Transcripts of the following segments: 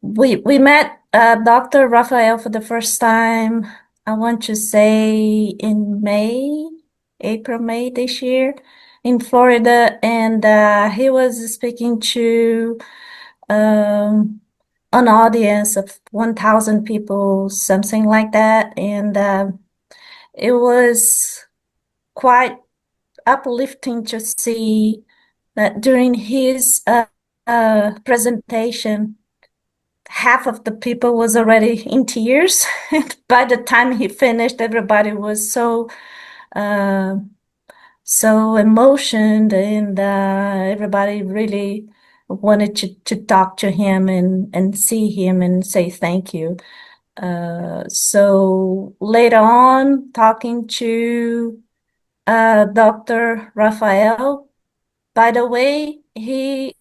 We met Dr. Raphael for the first time, I want to say in May, April, May this year in Florida, and he was speaking to um, an audience of 1,000 people, something like that, and it was quite uplifting to see that during his presentation half of the people was already in tears. By the time he finished, everybody was uh, so emotioned, and everybody really wanted to talk to him and see him and say thank you. So later on, talking to Dr. Raphael, by the way, he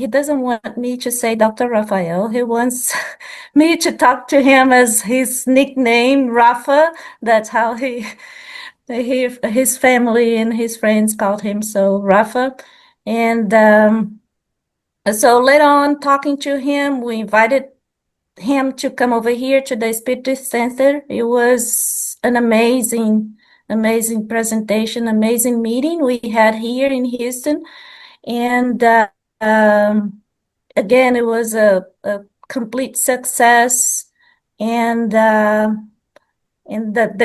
doesn't want me to say Dr. Raphael. He wants me to talk to him as his nickname, Rafa. That's how his family and his friends called him, so Rafa. And so later on, talking to him, we invited him to come over here to the Spiritist Center. It was an amazing presentation, amazing meeting we had here in Houston. And um, again, it was a complete success. And the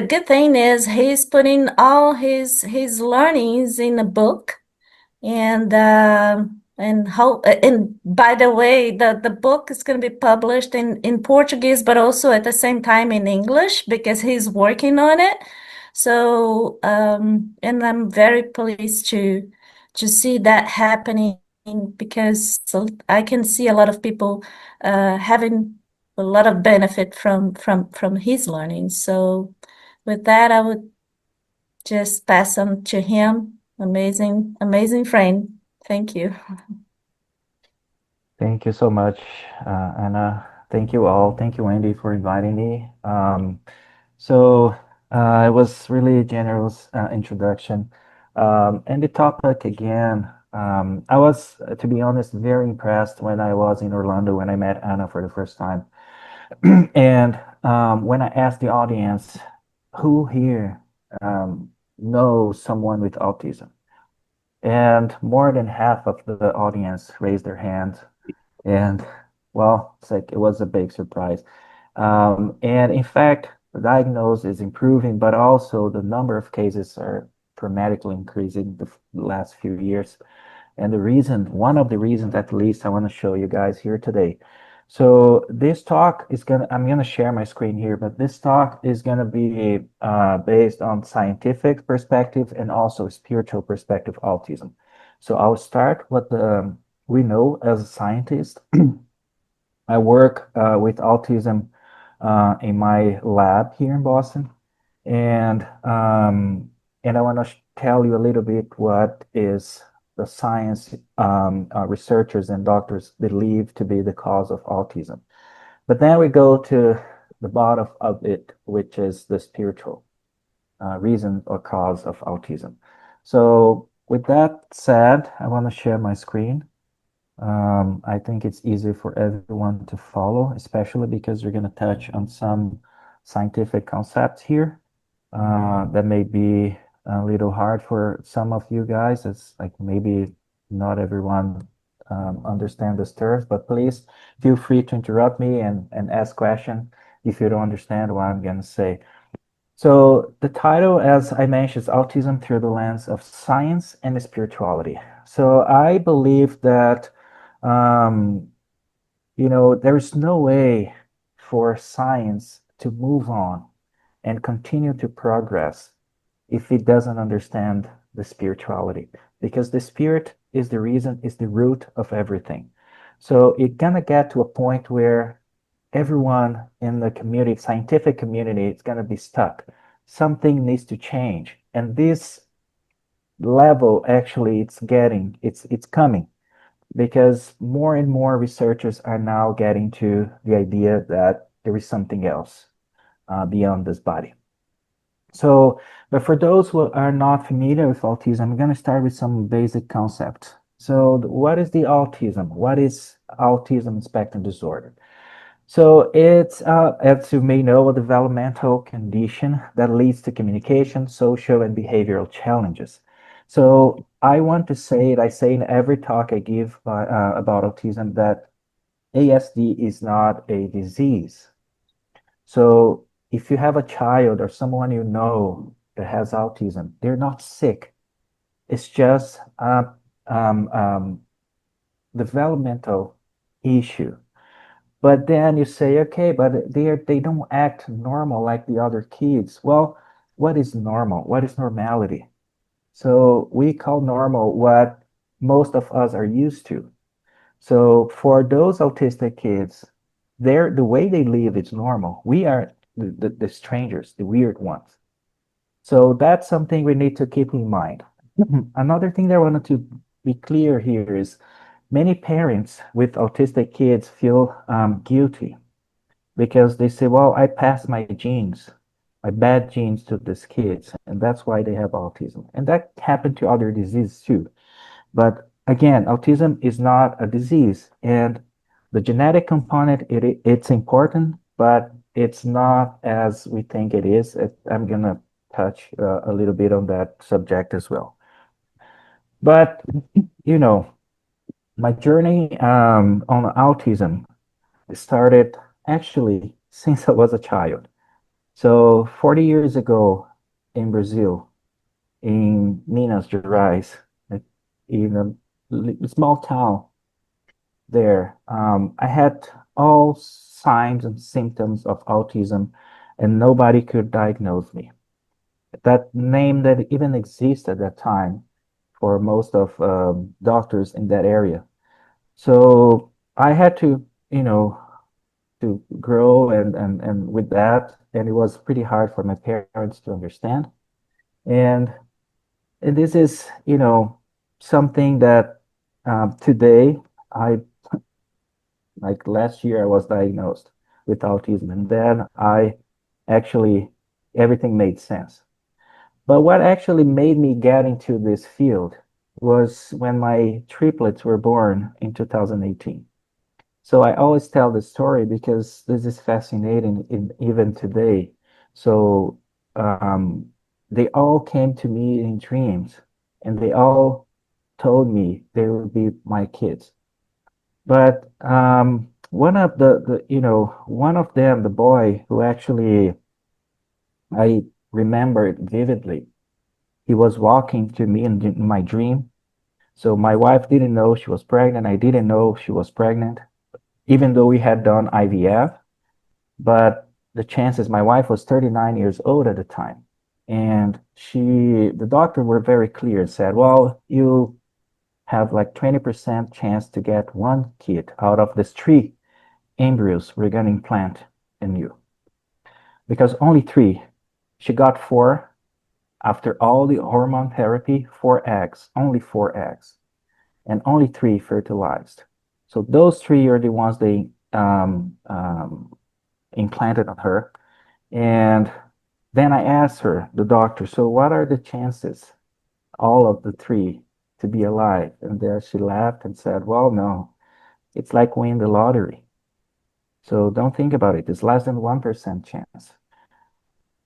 good thing is he's putting all his learnings in a book. And by the way, the book is going to be published in Portuguese, but also at the same time in English because he's working on it. So and I'm very pleased to see that happening because I can see a lot of people having a lot of benefit from his learning. So with that, I would just pass on to him. Amazing friend. Thank you. Thank you so much, Anna. Thank you all. Thank you, Andy, for inviting me. It was really a generous introduction. And the topic again, I was, to be honest, very impressed when I was in Orlando when I met Anna for the first time. And when I asked the audience, who here knows someone with autism? And more than half of the audience raised their hand. And well, it's like it was a big surprise. And in fact, the diagnosis is improving, but also the number of cases are dramatically increasing the last few years. And one of the reasons at least I want to show you guys here today. So this talk is I'm gonna share my screen here, but this talk is gonna be based on scientific perspective and also spiritual perspective of autism. So I'll start what we know as a scientist. I work with autism in my lab here in Boston, and I want to tell you a little bit what is the science researchers and doctors believe to be the cause of autism. But then we go to the bottom of it, which is the spiritual reason or cause of autism. So with that said, I want to share my screen. I think it's easier for everyone to follow, especially because we're going to touch on some scientific concepts here that may be a little hard for some of you guys. It's like maybe not everyone understand this terms, but please feel free to interrupt me and ask questions if you don't understand what I'm going to say. So the title, as I mentioned, is Autism Through the Lens of Science and Spirituality. So I believe that um, there is no way for science to move on and continue to progress if it doesn't understand the spirituality, because the spirit is the reason, is the root of everything. So it's gonna get to a point where everyone in the community, scientific community, is gonna be stuck. Something needs to change, and this level actually it's coming because more and more researchers are now getting to the idea that there is something else beyond this body. So, but for those who are not familiar with autism, I'm going to start with some basic concepts. So, what is the autism? What is autism spectrum disorder? So it's, as you may know, a developmental condition that leads to communication, social, and behavioral challenges. So I want to say it, I say in every talk I give about autism that ASD is not a disease. So if you have a child or someone you know that has autism, they're not sick. It's just a um, um, developmental issue. But then you say, okay, but they don't act normal like the other kids. Well, what is normal? What is normality? So we call normal what most of us are used to. So for those autistic kids, the way they live is normal. We are the strangers, the weird ones. So that's something we need to keep in mind. Another thing that I wanted to be clear here is many parents with autistic kids feel guilty because they say, well, I passed my genes, my bad genes to these kids, and that's why they have autism. And that happened to other diseases too. But again, autism is not a disease, and the genetic component, it's important, but it's not as we think it is. I'm gonna touch a little bit on that subject as well. But you know, my journey on autism started actually since I was a child. So 40 years ago in Brazil, in Minas Gerais, in a small town there, I had all signs and symptoms of autism, and nobody could diagnose me. That name that even exists at that time for most of doctors in that area. So I had to, to grow and with that, and it was pretty hard for my parents to understand. And and this is, something that today I like last year I was diagnosed with autism, and then I actually everything made sense. But what actually made me get into this field was when my triplets were born in 2018. So I always tell this story because this is fascinating even today. So they all came to me in dreams, and they all told me they would be my kids. But one of one of them, the boy who actually I remember it vividly, he was walking to me in my dream. So my wife didn't know she was pregnant. I didn't know she was pregnant, even though we had done IVF. But the chances, my wife was 39 years old at the time. And the doctor were very clear and said, well, you have like 20% chance to get one kid out of these three embryos we're going to implant in you. Because only three. She got four after all the hormone therapy, four eggs, only four eggs, and only three fertilized. So those three are the ones they implanted on her. And then I asked her, the doctor, so what are the chances, all of the three, to be alive? And there she laughed and said, well, no, it's like winning the lottery. So don't think about it. It's less than 1% chance.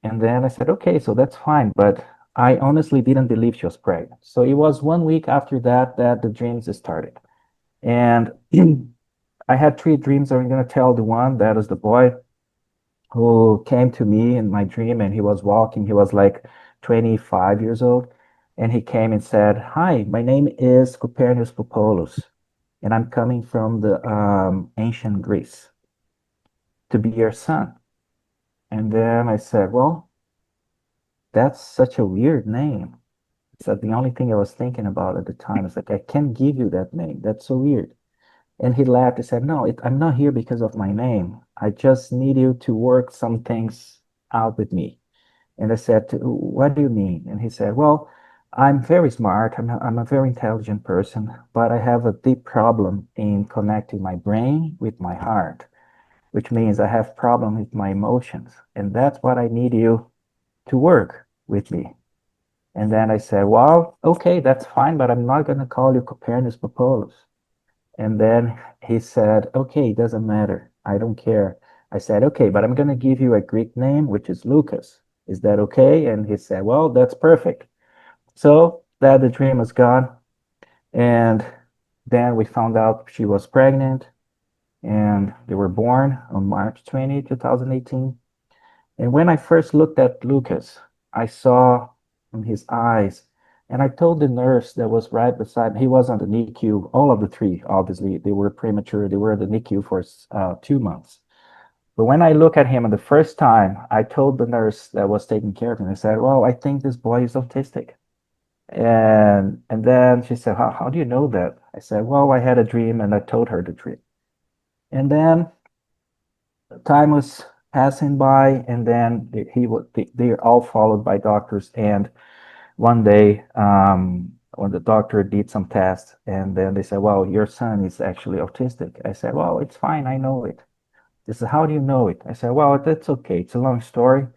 And then I said, okay, so that's fine. But I honestly didn't believe she was pregnant. So it was 1 week after that that the dreams started. And I had three dreams. I'm going to tell the one that is the boy who came to me in my dream, and he was walking. He was like 25 years old. And he came and said, hi, my name is Copernicus Popolus, and I'm coming from the ancient Greece to be your son. And then I said, well, that's such a weird name. So the only thing I was thinking about at the time is like, I can't give you that name. That's so weird. And he laughed and said, no, I'm not here because of my name. I just need you to work some things out with me. And I said, what do you mean? And he said, well, I'm very smart. I'm a very intelligent person, but I have a deep problem in connecting my brain with my heart, which means I have problem with my emotions. And that's what I need you to work with me. And then I said, well, okay, that's fine, but I'm not going to call you Copernicus Popolus. And then he said, okay, it doesn't matter. I don't care. I said, okay, but I'm going to give you a Greek name, which is Lucas. Is that okay? And he said, well, that's perfect. So that the dream was gone. And then we found out she was pregnant and they were born on March 20, 2018. And when I first looked at Lucas, I saw in his eyes, and I told the nurse that was right beside me, he was on the NICU, all of the three, obviously, they were premature. They were in the NICU for 2 months. But when I look at him the first time, I told the nurse that was taking care of him, I said, well, I think this boy is autistic. And then she said, how do you know that? I said, well, I had a dream and I told her the dream. And then time was passing by, and then they're all followed by doctors. And one day, when the doctor did some tests, and then they said, well, your son is actually autistic. I said, well, it's fine. I know it. They said, how do you know it? I said, well, that's okay. It's a long story,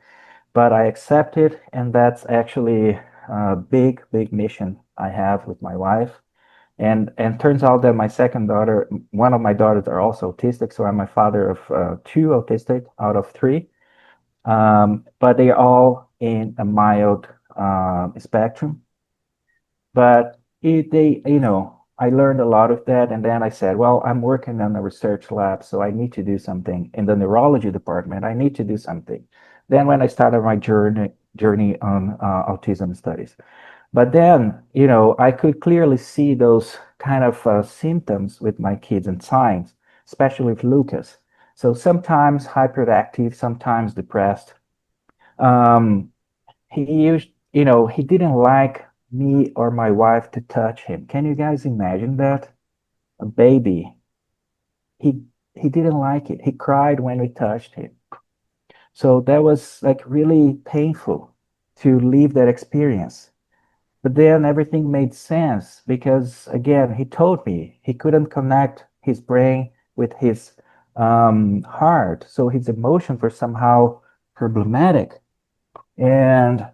but I accept it. And that's actually a big, big mission I have with my wife. And turns out that my second daughter, one of my daughters are also autistic. So I'm a father of two autistic out of three. But they are all in a mild spectrum. But I learned a lot of that. And then I said, well, I'm working on a research lab, so I need to do something. In the neurology department, I need to do something. Then when I started my journey on autism studies. But then, I could clearly see those kind of symptoms with my kids and signs, especially with Lucas. So sometimes hyperactive, sometimes depressed. Um, he used, he didn't like me or my wife to touch him. Can you guys imagine that? A baby. He he didn't like it. He cried when we touched him. So that was like really painful to leave that experience. But then everything made sense because, again, he told me he couldn't connect his brain with his heart. So his emotions were somehow problematic. And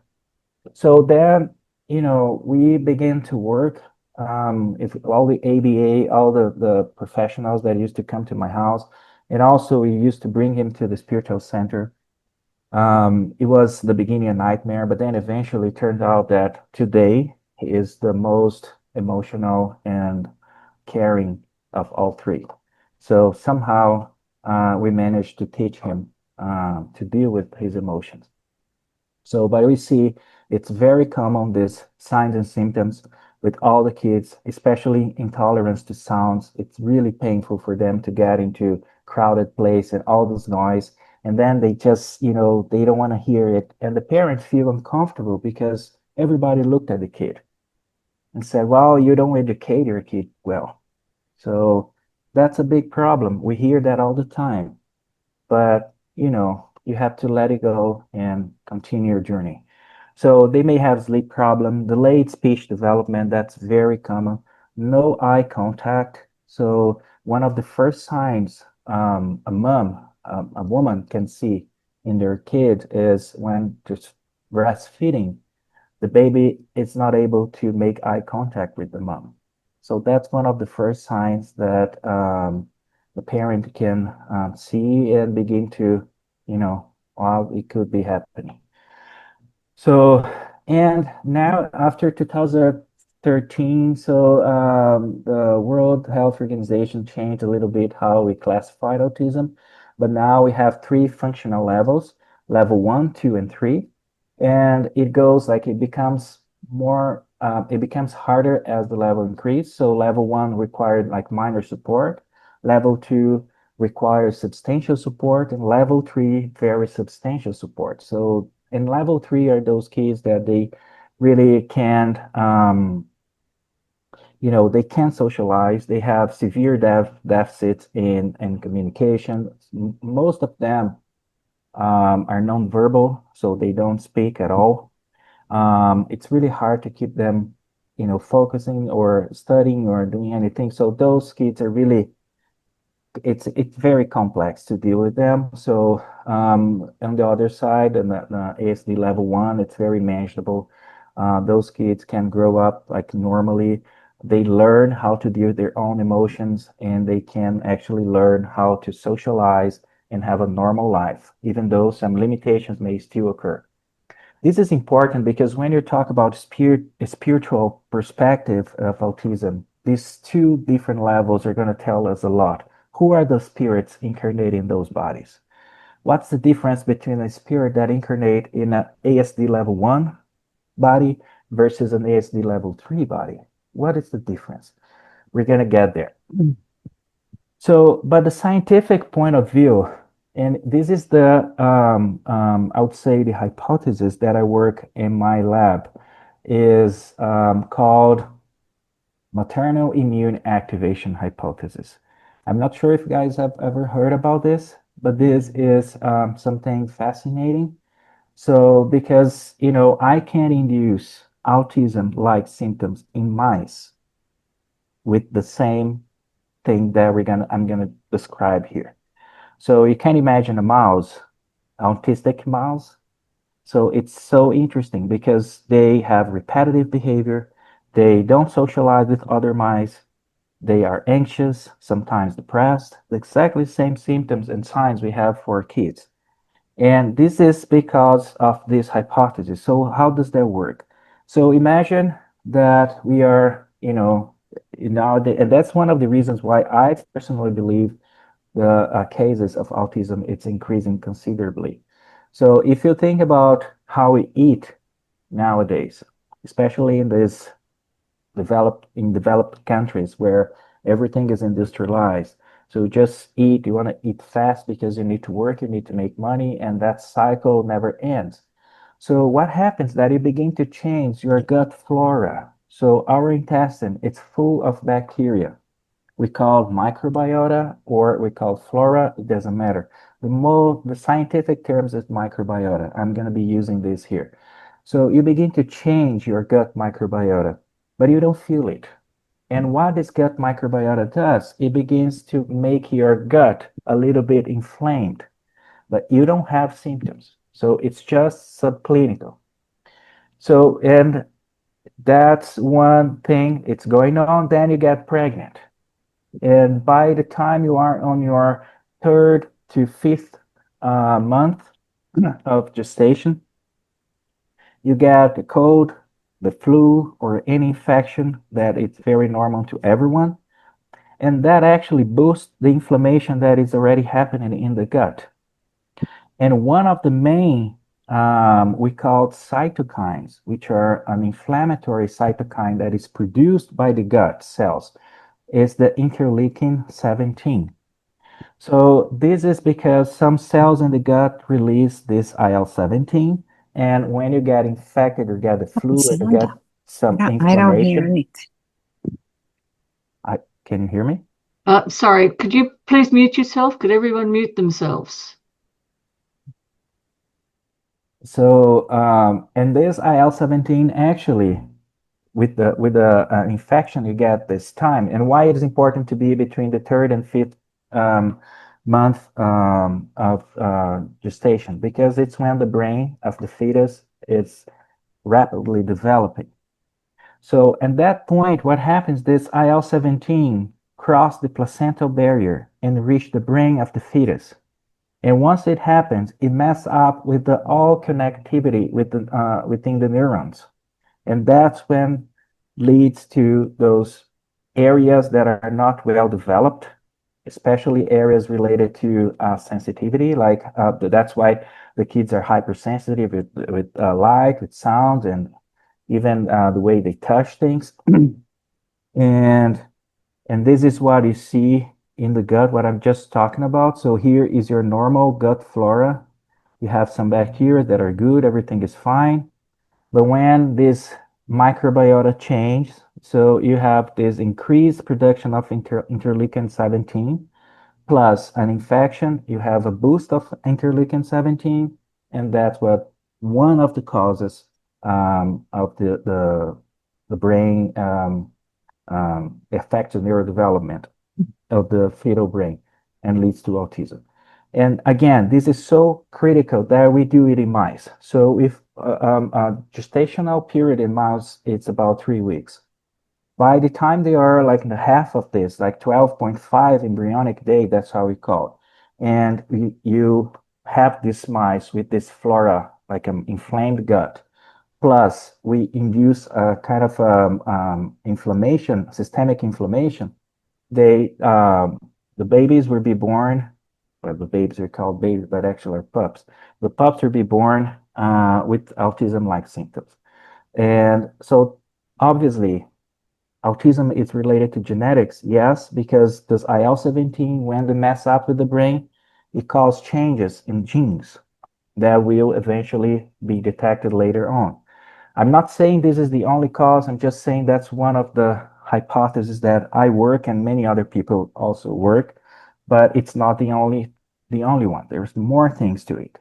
so then, we began to work. If all the ABA, all the professionals that used to come to my house, and also we used to bring him to the spiritual center. It was the beginning a nightmare, but then eventually it turned out that today he is the most emotional and caring of all three. So somehow we managed to teach him to deal with his emotions. So, but we see it's very common, these signs and symptoms with all the kids, especially intolerance to sounds. It's really painful for them to get into crowded place and all this noise. And then they just, they don't want to hear it. And the parents feel uncomfortable because everybody looked at the kid and said, well, you don't educate your kid well. So that's a big problem. We hear that all the time, but you have to let it go and continue your journey. So they may have sleep problem, delayed speech development, that's very common. No eye contact. So one of the first signs a woman can see in their kid is when just breastfeeding, the baby is not able to make eye contact with the mom. So that's one of the first signs that the parent can see and begin to, well, it could be happening. So, and now after 2013, so the World Health Organization changed a little bit how we classified autism, but now we have three functional levels, level one, two, and three. And it goes like it becomes harder as the level increase. So level one required like minor support, level two requires substantial support, and level three, very substantial support. So in level three are those kids that they really can't, they can't socialize. They have severe deficits in communication. Most of them are nonverbal, so they don't speak at all. It's really hard to keep them, focusing or studying or doing anything. So those kids are really it's very complex to deal with them. So on the other side, and the ASD level one, it's very manageable. Those kids can grow up like normally. They learn how to deal with their own emotions, and they can actually learn how to socialize and have a normal life, even though some limitations may still occur. This is important because when you talk about a spiritual perspective of autism, these two different levels are going to tell us a lot. Who are the spirits incarnate in those bodies? What's the difference between a spirit that incarnate in an ASD level 1 body versus an ASD level 3 body? What is the difference? We're going to get there. So, but the scientific point of view, and this is I would say the hypothesis that I work in my lab is called maternal immune activation hypothesis. I'm not sure if you guys have ever heard about this, but this is something fascinating. So, because, I can induce autism-like symptoms in mice with the same thing that I'm gonna describe here. So you can imagine a mouse, autistic mouse. So it's so interesting because they have repetitive behavior. They don't socialize with other mice. They are anxious, sometimes depressed, exactly the same symptoms and signs we have for kids. And this is because of this hypothesis. So how does that work? So imagine that we are, nowadays, and that's one of the reasons why I personally believe the cases of autism it's increasing considerably. So if you think about how we eat nowadays, especially in developed countries where everything is industrialized. So just eat, you want to eat fast because you need to work, you need to make money, and that cycle never ends. So what happens that you begin to change your gut flora. So our intestine, it's full of bacteria. We call microbiota or we call flora, it doesn't matter. The scientific terms is microbiota. I'm going to be using this here. So you begin to change your gut microbiota, but you don't feel it. And what this gut microbiota does, it begins to make your gut a little bit inflamed, but you don't have symptoms. So it's just subclinical. So, and that's one thing it's going on. Then you get pregnant. And by the time you are on your third to fifth month of gestation, you get the cold, the flu, or any infection that it's very normal to everyone. And that actually boosts the inflammation that is already happening in the gut. And one of the main we call cytokines, which are an inflammatory cytokine that is produced by the gut cells, is the interleukin 17. So this is because some cells in the gut release this IL-17, and when you get infected or get the flu or you get some I don't hear inflammation, it. can you hear me? Sorry, could you please mute yourself? Could everyone mute themselves? So, and this IL-17 actually, with the infection you get this time, and why it is important to be between the third and fifth um, month of gestation, because it's when the brain of the fetus is rapidly developing. So at that point, what happens? This IL-17 cross the placental barrier and reach the brain of the fetus. And once it happens, it messes up with the all connectivity within the neurons. And that's when leads to those areas that are not well developed, especially areas related to sensitivity. Like that's why the kids are hypersensitive with light, with sound, and even the way they touch things. and and this is what you see in the gut, what I'm just talking about. So here is your normal gut flora. You have some bacteria that are good, everything is fine. But when this microbiota changes, so you have this increased production of interleukin 17, plus an infection, you have a boost of interleukin 17, and that's what one of the causes of the brain affects the neurodevelopment of the fetal brain and leads to autism. And again, this is so critical that we do it in mice. So if a gestational period in mouse, it's about 3 weeks. By the time they are like in the half of this, like 12.5 embryonic day, that's how we call it. And you have these mice with this flora, like an inflamed gut. Plus, we induce a kind of inflammation, systemic inflammation. They, the babies will be born, well, the babies are called babies, but actually are pups. The pups will be born with autism-like symptoms. And so, obviously, autism is related to genetics, yes, because this IL-17, when they mess up with the brain, it causes changes in genes that will eventually be detected later on. I'm not saying this is the only cause. I'm just saying that's one of the hypotheses that I work and many other people also work, but it's not the only one. There's more things to it.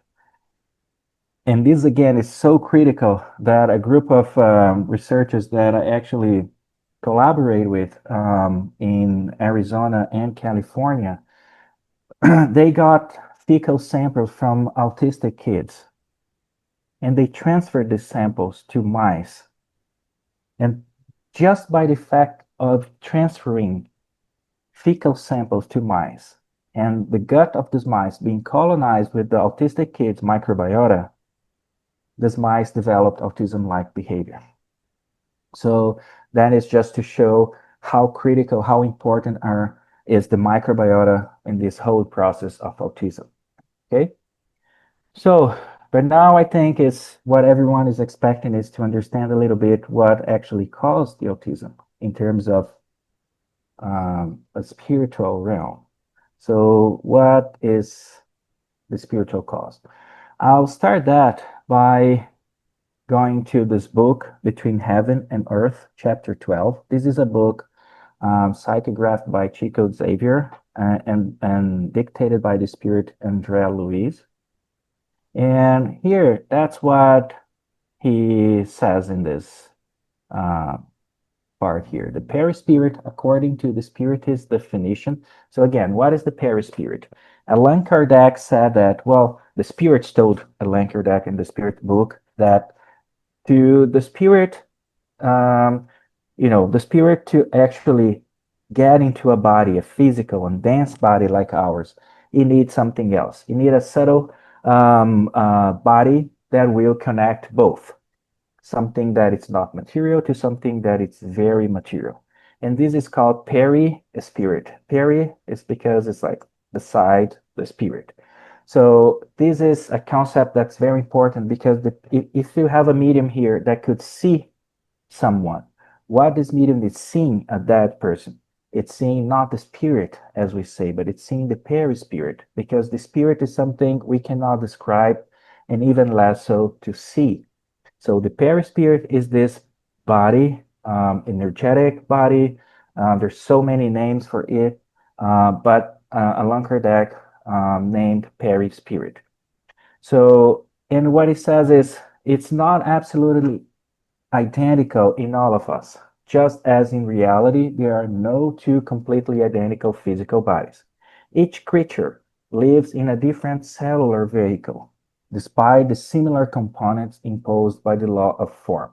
And this again is so critical that a group of researchers that I actually collaborate with in Arizona and California, they got fecal samples from autistic kids and they transferred these samples to mice. And just by the fact of transferring fecal samples to mice and the gut of these mice being colonized with the autistic kids' microbiota, these mice developed autism-like behavior. So that is just to show how critical, how important is the microbiota in this whole process of autism. Okay? So, but now I think is what everyone is expecting is to understand a little bit what actually caused the autism in terms of a spiritual realm. So, what is the spiritual cause? I'll start that by going to this book, Between Heaven and Earth, chapter 12. This is a book psychographed by Chico Xavier and dictated by the spirit Andrea Luiz. And here, that's what he says in this part here. The perispirit, according to the Spiritist definition. So again, what is the perispirit? Allan Kardec said that, well, the spirits told Allan Kardec in the spirit book that to the spirit, the spirit to actually get into a body, a physical and dense body like ours, it needs something else. You need a subtle body that will connect both something that it's not material to something that it's very material. And this is called peri-spirit. Peri is because it's like beside the spirit. So this is a concept that's very important because if you have a medium here that could see someone, what this medium is seeing at that person, it's seeing not the spirit, as we say, but it's seeing the perispirit, because the spirit is something we cannot describe and even less so to see. So the perispirit is this body, energetic body. There's so many names for it, but Allan Kardec named perispirit. So, and what he says is it's not absolutely identical in all of us, just as in reality, there are no two completely identical physical bodies. Each creature lives in a different cellular vehicle, despite the similar components imposed by the law of form.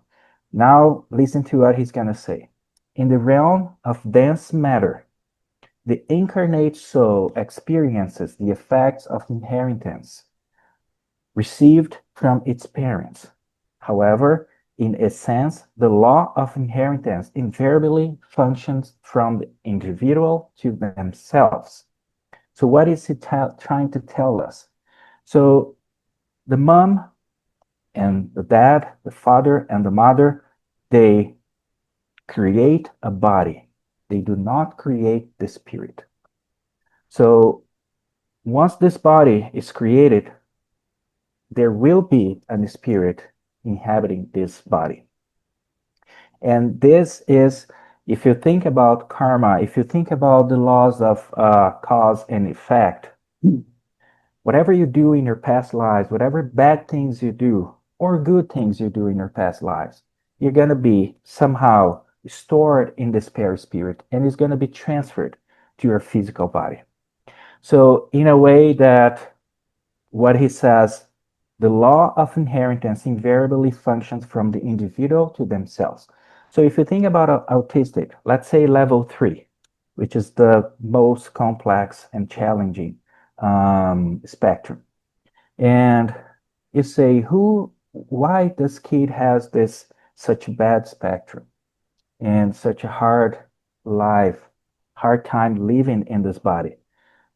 Now, listen to what he's going to say. In the realm of dense matter, the incarnate soul experiences the effects of inheritance received from its parents. However, in essence, the law of inheritance invariably functions from the individual to themselves. So what is he trying to tell us? So the mom and the dad, the father and the mother, they create a body. They do not create the spirit. So once this body is created, there will be a spirit inhabiting this body. And this is, if you think about karma, if you think about the laws of cause and effect, whatever you do in your past lives, whatever bad things you do or good things you do in your past lives, you're going to be somehow stored in this perispirit and it's going to be transferred to your physical body. So in a way that what he says, the law of inheritance invariably functions from the individual to themselves. So if you think about autistic, let's say level 3, which is the most complex and challenging spectrum. And you say, why this kid has this such bad spectrum and such a hard life, hard time living in this body?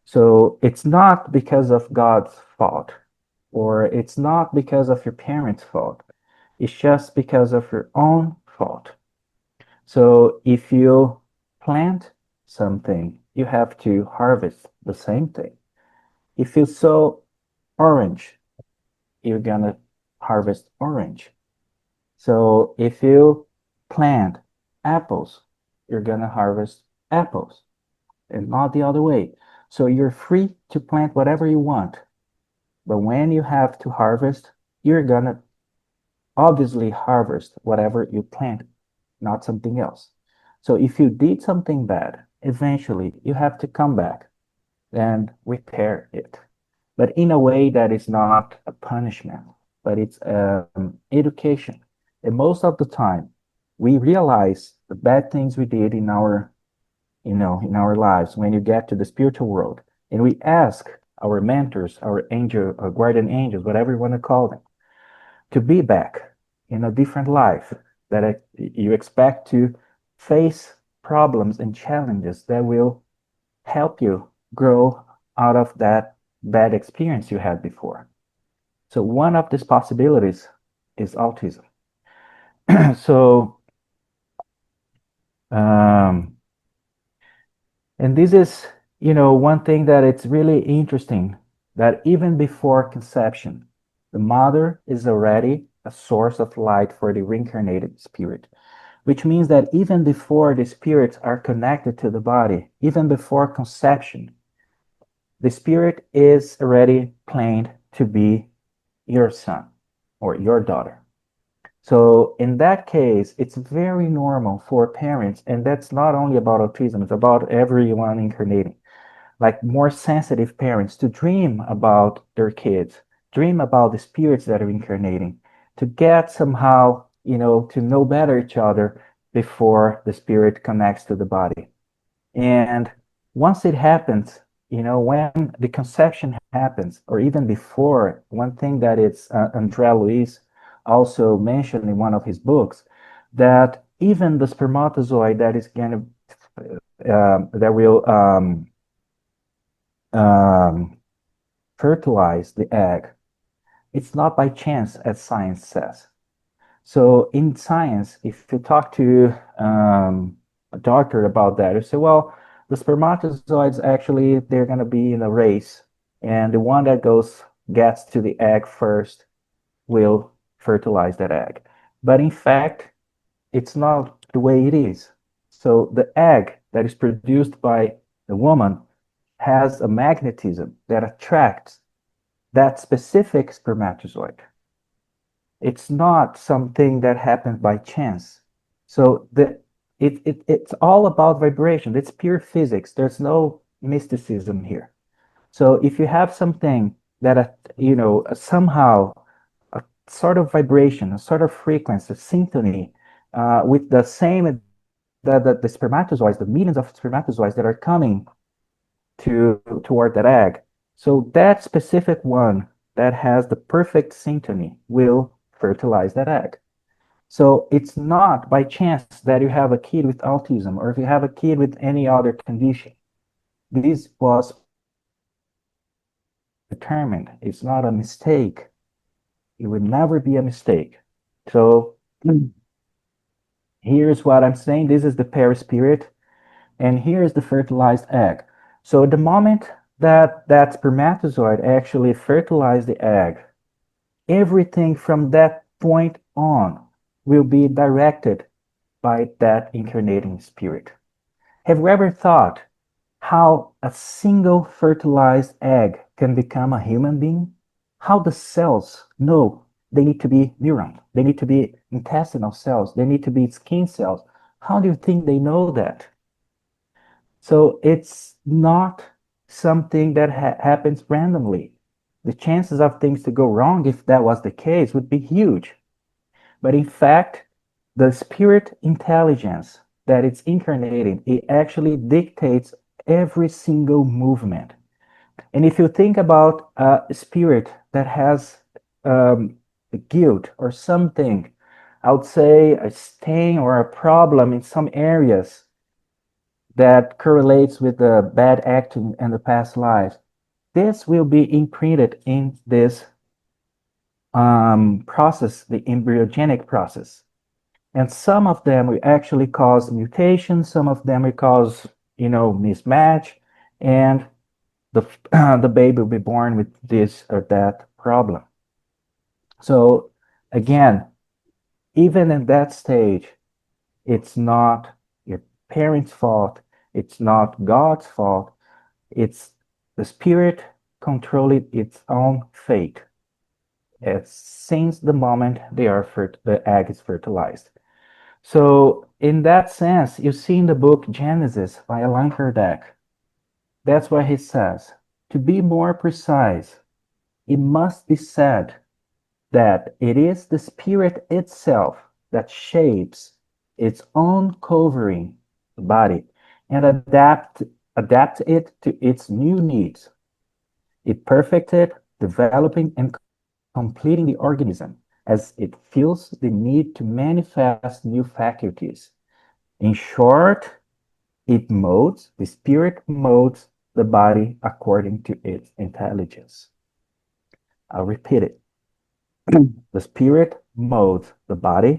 So it's not because of God's fault, or it's not because of your parents' fault. It's just because of your own fault. So if you plant something, you have to harvest the same thing. If you sow orange, you're gonna harvest orange. So if you plant apples, you're gonna harvest apples and not the other way. So you're free to plant whatever you want. But when you have to harvest, you're gonna obviously harvest whatever you plant, not something else. So if you did something bad, eventually you have to come back and repair it. But in a way that is not a punishment, but it's education. And most of the time, we realize the bad things we did in our, in our lives when you get to the spiritual world, and we ask our mentors, our angel, or guardian angels, whatever you want to call them, to be back in a different life that you expect to face problems and challenges that will help you grow out of that bad experience you had before. So one of these possibilities is autism. So, um, and this is, one thing that it's really interesting, that even before conception, the mother is already a source of light for the reincarnated spirit, which means that even before the spirits are connected to the body, even before conception, the spirit is already planned to be your son or your daughter. So in that case, it's very normal for parents, and that's not only about autism, it's about everyone incarnating, like more sensitive parents, to dream about their kids, dream about the spirits that are incarnating, to get somehow, to know better each other before the spirit connects to the body. And once it happens, when the conception happens, or even before, one thing that it's André Luiz also mentioned in one of his books, that even the spermatozoid that is going to that will um, fertilize the egg, it's not by chance, as science says. So in science, if you talk to a doctor about that, you say, well, the spermatozoids actually, they're going to be in a race, and the one that gets to the egg first will fertilize that egg. But in fact, it's not the way it is. So the egg that is produced by the woman has a magnetism that attracts that specific spermatozoid. It's not something that happens by chance. So it's all about vibration. It's pure physics. There's no mysticism here. So if you have something that somehow a sort of vibration, a sort of frequency, a symphony, with the same the spermatozoids, the millions of spermatozoids that are coming toward that egg. So that specific one that has the perfect syntony will fertilize that egg. So it's not by chance that you have a kid with autism, or if you have a kid with any other condition. This was determined. It's not a mistake. It would never be a mistake. So here's what I'm saying. This is the perispirit, and here's the fertilized egg. So the moment that that spermatozoid actually fertilized the egg, everything from that point on will be directed by that incarnating spirit. Have you ever thought how a single fertilized egg can become a human being? How the cells know they need to be neurons, they need to be intestinal cells, they need to be skin cells. How do you think they know that? So it's not something that happens randomly. The chances of things to go wrong, if that was the case, would be huge. But in fact, the spirit intelligence that it's incarnating, it actually dictates every single movement. And if you think about a spirit that has guilt or something, I would say a stain or a problem in some areas that correlates with the bad acting and the past lives, this will be imprinted in this process, the embryogenic process. And some of them will actually cause mutations, some of them will cause, mismatch, and the, the baby will be born with this or that problem. So again, even in that stage, it's not your parents' fault, it's not God's fault, it's the spirit controlling its own fate. It's since the moment the egg is fertilized. So in that sense, you see in the book Genesis by Allan Kardec, that's what he says. To be more precise, it must be said that it is the spirit itself that shapes its own covering the body and adapt it to its new needs. It perfected, developing and completing the organism as it feels the need to manifest new faculties. In short, the spirit molds the body according to its intelligence. I'll repeat it. The spirit molds the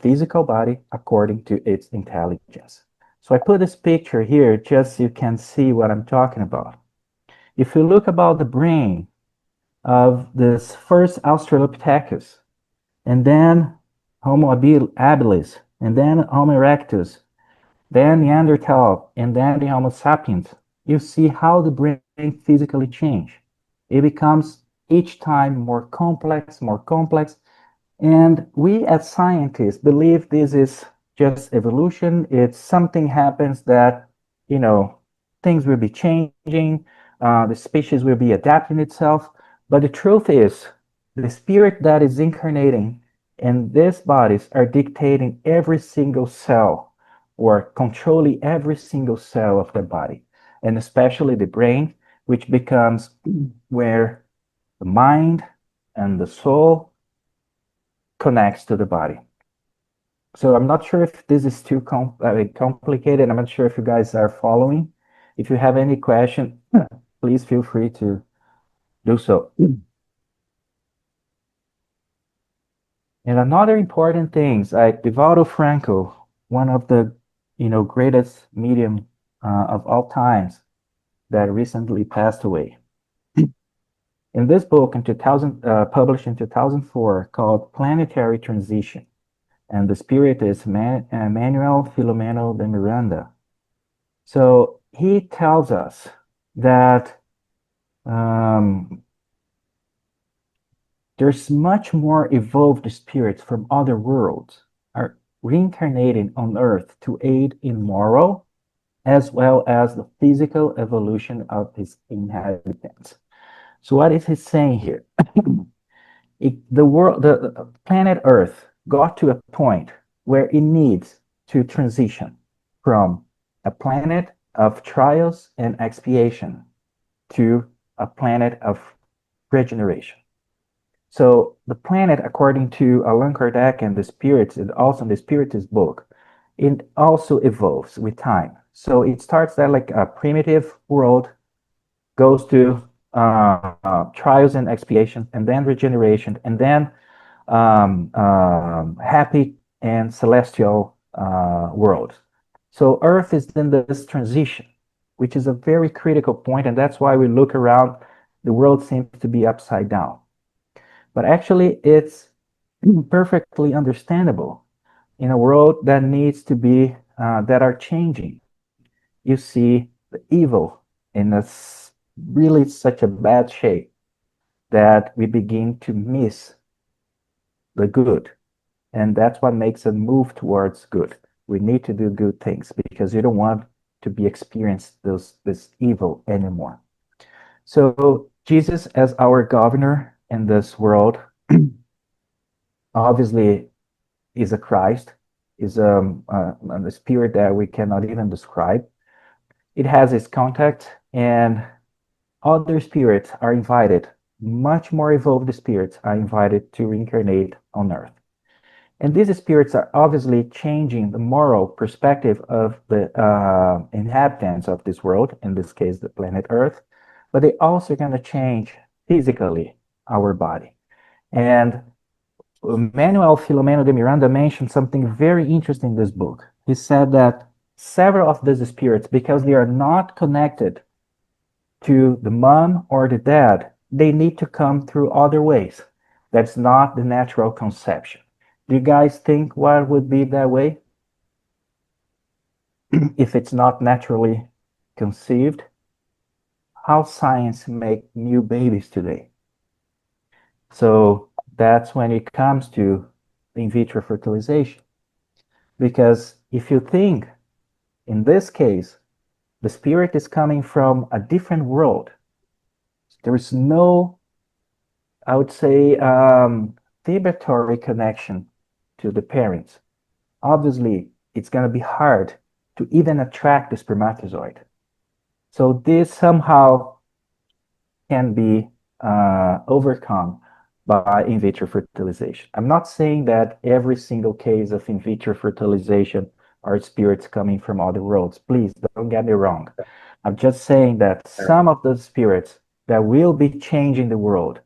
physical body, according to its intelligence. So I put this picture here just so you can see what I'm talking about. If you look about the brain of this first Australopithecus, and then Homo habilis, and then Homo erectus, then Neanderthal, and then the Homo sapiens, you see how the brain physically changes. It becomes each time more complex, and we as scientists believe this is just evolution. It's something happens that, things will be changing, the species will be adapting itself. But the truth is, the spirit that is incarnating in these bodies are dictating every single cell or controlling every single cell of the body, and especially the brain, which becomes where the mind and the soul connects to the body. So I'm not sure if this is too complicated. I'm not sure if you guys are following. If you have any question, please feel free to do so. And another important thing, like Divaldo Franco, one of the greatest medium of all times, that recently passed away. In this book, published in 2004, called Planetary Transition, and the spirit is Manuel Filomeno de Miranda. So he tells us that there's much more evolved spirits from other worlds are reincarnating on Earth to aid in moral as well as the physical evolution of his inhabitants. So what is he saying here? The planet Earth got to a point where it needs to transition from a planet of trials and expiation to a planet of regeneration. So the planet, according to Allan Kardec and the spirits, and also in the Spiritist book, it also evolves with time. So it starts there like a primitive world, goes to trials and expiation, and then regeneration, and then happy and celestial world. So Earth is in this transition, which is a very critical point, and that's why we look around, the world seems to be upside down. But actually, it's perfectly understandable in a world that needs to be, that are changing. You see the evil in really such a bad shape that we begin to miss the good. And that's what makes us move towards good. We need to do good things because you don't want to be experienced this evil anymore. So Jesus as our governor in this world obviously is a Christ. is a spirit that we cannot even describe. It has its contact, and other spirits are invited, much more evolved spirits are invited to reincarnate on Earth. And these spirits are obviously changing the moral perspective of the inhabitants of this world, in this case, the planet Earth, but they also going to change physically our body. And Manuel Filomeno de Miranda mentioned something very interesting in this book. He said that several of these spirits, because they are not connected to the mom or the dad, they need to come through other ways. That's not the natural conception. Do you guys think what would be that way? If it's not naturally conceived, how science make new babies today? So that's when it comes to in vitro fertilization. Because if you think, in this case, the spirit is coming from a different world, there is no, I would say, vibratory connection to the parents. Obviously, it's going to be hard to even attract the spermatozoid. So this somehow can be overcome by in vitro fertilization. I'm not saying that every single case of in vitro fertilization are spirits coming from other worlds. Please don't get me wrong. I'm just saying that some of those spirits that will be changing the world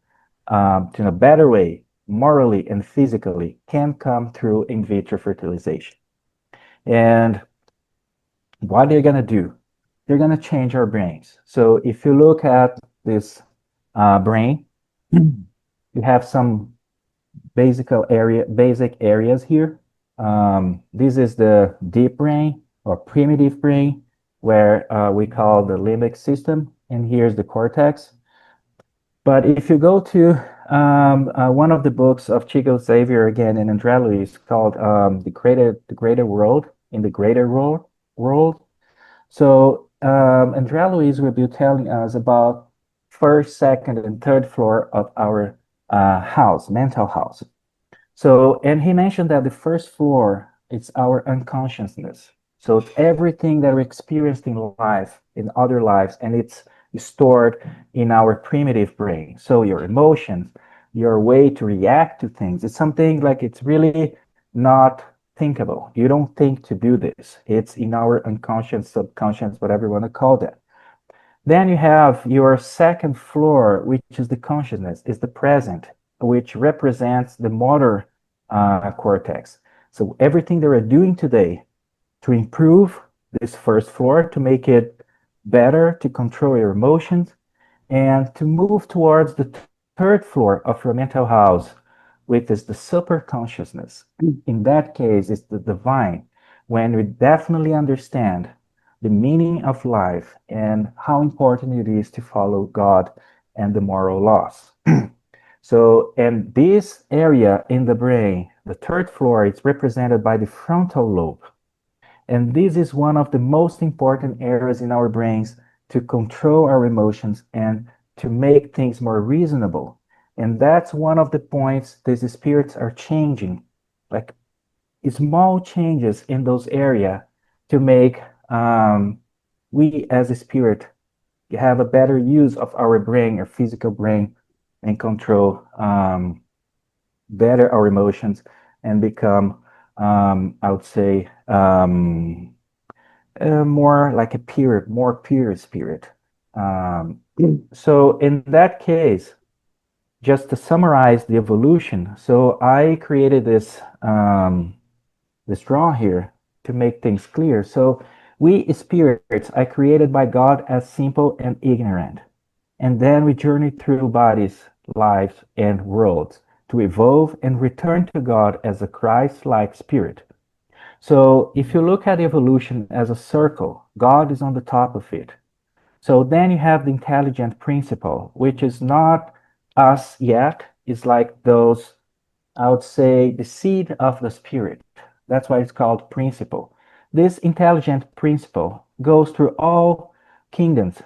to a better way, morally and physically, can come through in vitro fertilization. And what they're going to do, they're going to change our brains. So if you look at this brain, you have some basic areas here. This is the deep brain or primitive brain, where we call the limbic system, and here's the cortex. But if you go to one of the books of Chico Xavier again in André Luiz called the Greater World in the Greater World. So André Luiz will be telling us about first, second, and third floor of our house, mental house. So, and he mentioned that the first floor is our unconsciousness. So it's everything that we experienced in life, in other lives, and it's stored in our primitive brain. So your emotions, your way to react to things, it's something like it's really not thinkable. You don't think to do this. It's in our unconscious, subconscious, whatever you want to call that. Then you have your second floor, which is the consciousness, is the present, which represents the motor cortex. So everything that we're doing today to improve this first floor, to make it better, to control your emotions, and to move towards the third floor of your mental house, which is the super consciousness. In that case, it's the divine, when we definitely understand the meaning of life and how important it is to follow God and the moral laws. So, and this area in the brain, the third floor, is represented by the frontal lobe. And this is one of the most important areas in our brains to control our emotions and to make things more reasonable. And that's one of the points these spirits are changing, like small changes in those areas to make we as a spirit have a better use of our brain, our physical brain, and control better our emotions and become, I would say, more like a more pure spirit. So in that case, just to summarize the evolution, so I created this drawing here to make things clear. So we spirits are created by God as simple and ignorant. And then we journey through bodies, lives, and worlds to evolve and return to God as a Christ-like spirit. So if you look at evolution as a circle, God is on the top of it. So then you have the intelligent principle, which is not us yet. It's like those, I would say, the seed of the spirit. That's why it's called principle. This intelligent principle goes through all kingdoms,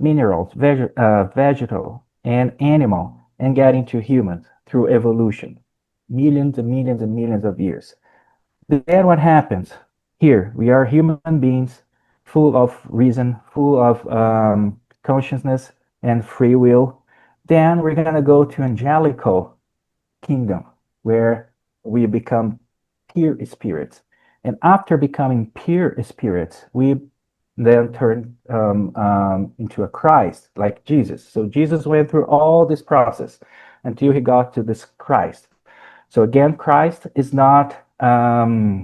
minerals, vegetal, and animal, and getting to humans through evolution, millions and millions and millions of years. Then what happens? Here, we are human beings, full of reason, full of consciousness and free will. Then we're going to go to angelical kingdom, where we become pure spirits. And after becoming pure spirits, we then turn into a Christ, like Jesus. So Jesus went through all this process until he got to this Christ. So again, Christ is not, I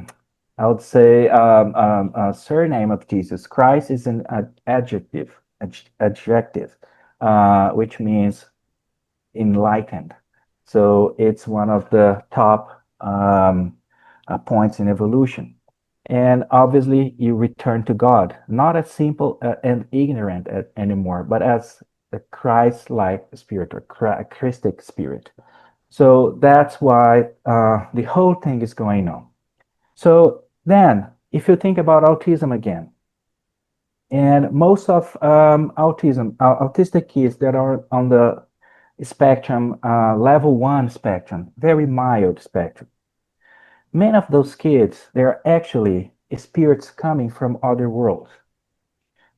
would say, a surname of Jesus. Christ is an adjective, which means enlightened. So it's one of the top points in evolution. And obviously, you return to God, not as simple and ignorant anymore, but as a Christ-like spirit or Christic spirit. So that's why the whole thing is going on. So then, if you think about autism again, and most of autistic kids that are on the spectrum, level 1 spectrum, very mild spectrum, many of those kids, they're actually spirits coming from other worlds.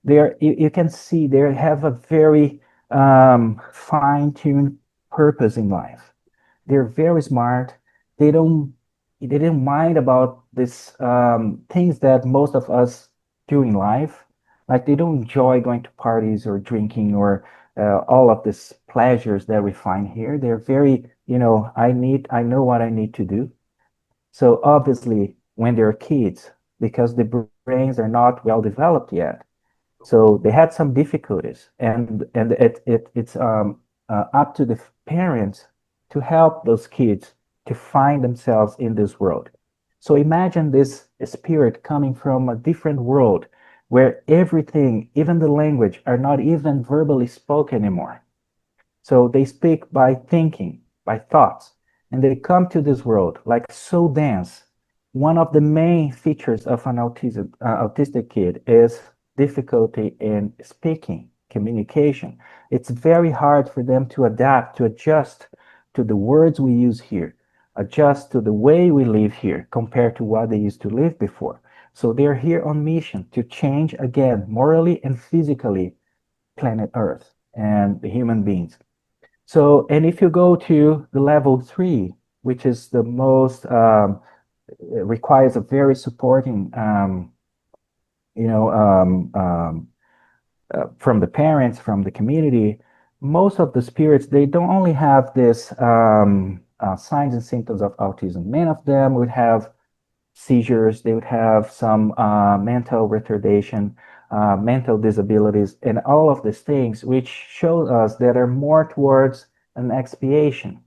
You can see they have a very fine-tuned purpose in life. They're very smart. They don't they didn't mind about this things that most of us do in life. Like they don't enjoy going to parties or drinking or all of these pleasures that we find here. They're very, I know what I need to do. So obviously, when they're kids, because the brains are not well developed yet, so they had some difficulties, and it's up to the parents to help those kids to find themselves in this world. So imagine this spirit coming from a different world where everything, even the language, are not even verbally spoken anymore. So they speak by thinking, by thoughts, and they come to this world like so dense. One of the main features of an autistic kid is difficulty in speaking, communication. It's very hard for them to adapt, to adjust to the words we use here, adjust to the way we live here compared to what they used to live before. So they're here on mission to change again, morally and physically, planet Earth and the human beings. So, and if you go to the level 3, which is the most, requires a very supporting, you know, from the parents, from the community, most of the spirits, they don't only have this signs and symptoms of autism. Many of them would have seizures, they would have some mental retardation, mental disabilities, and all of these things, which show us that are more towards an expiation.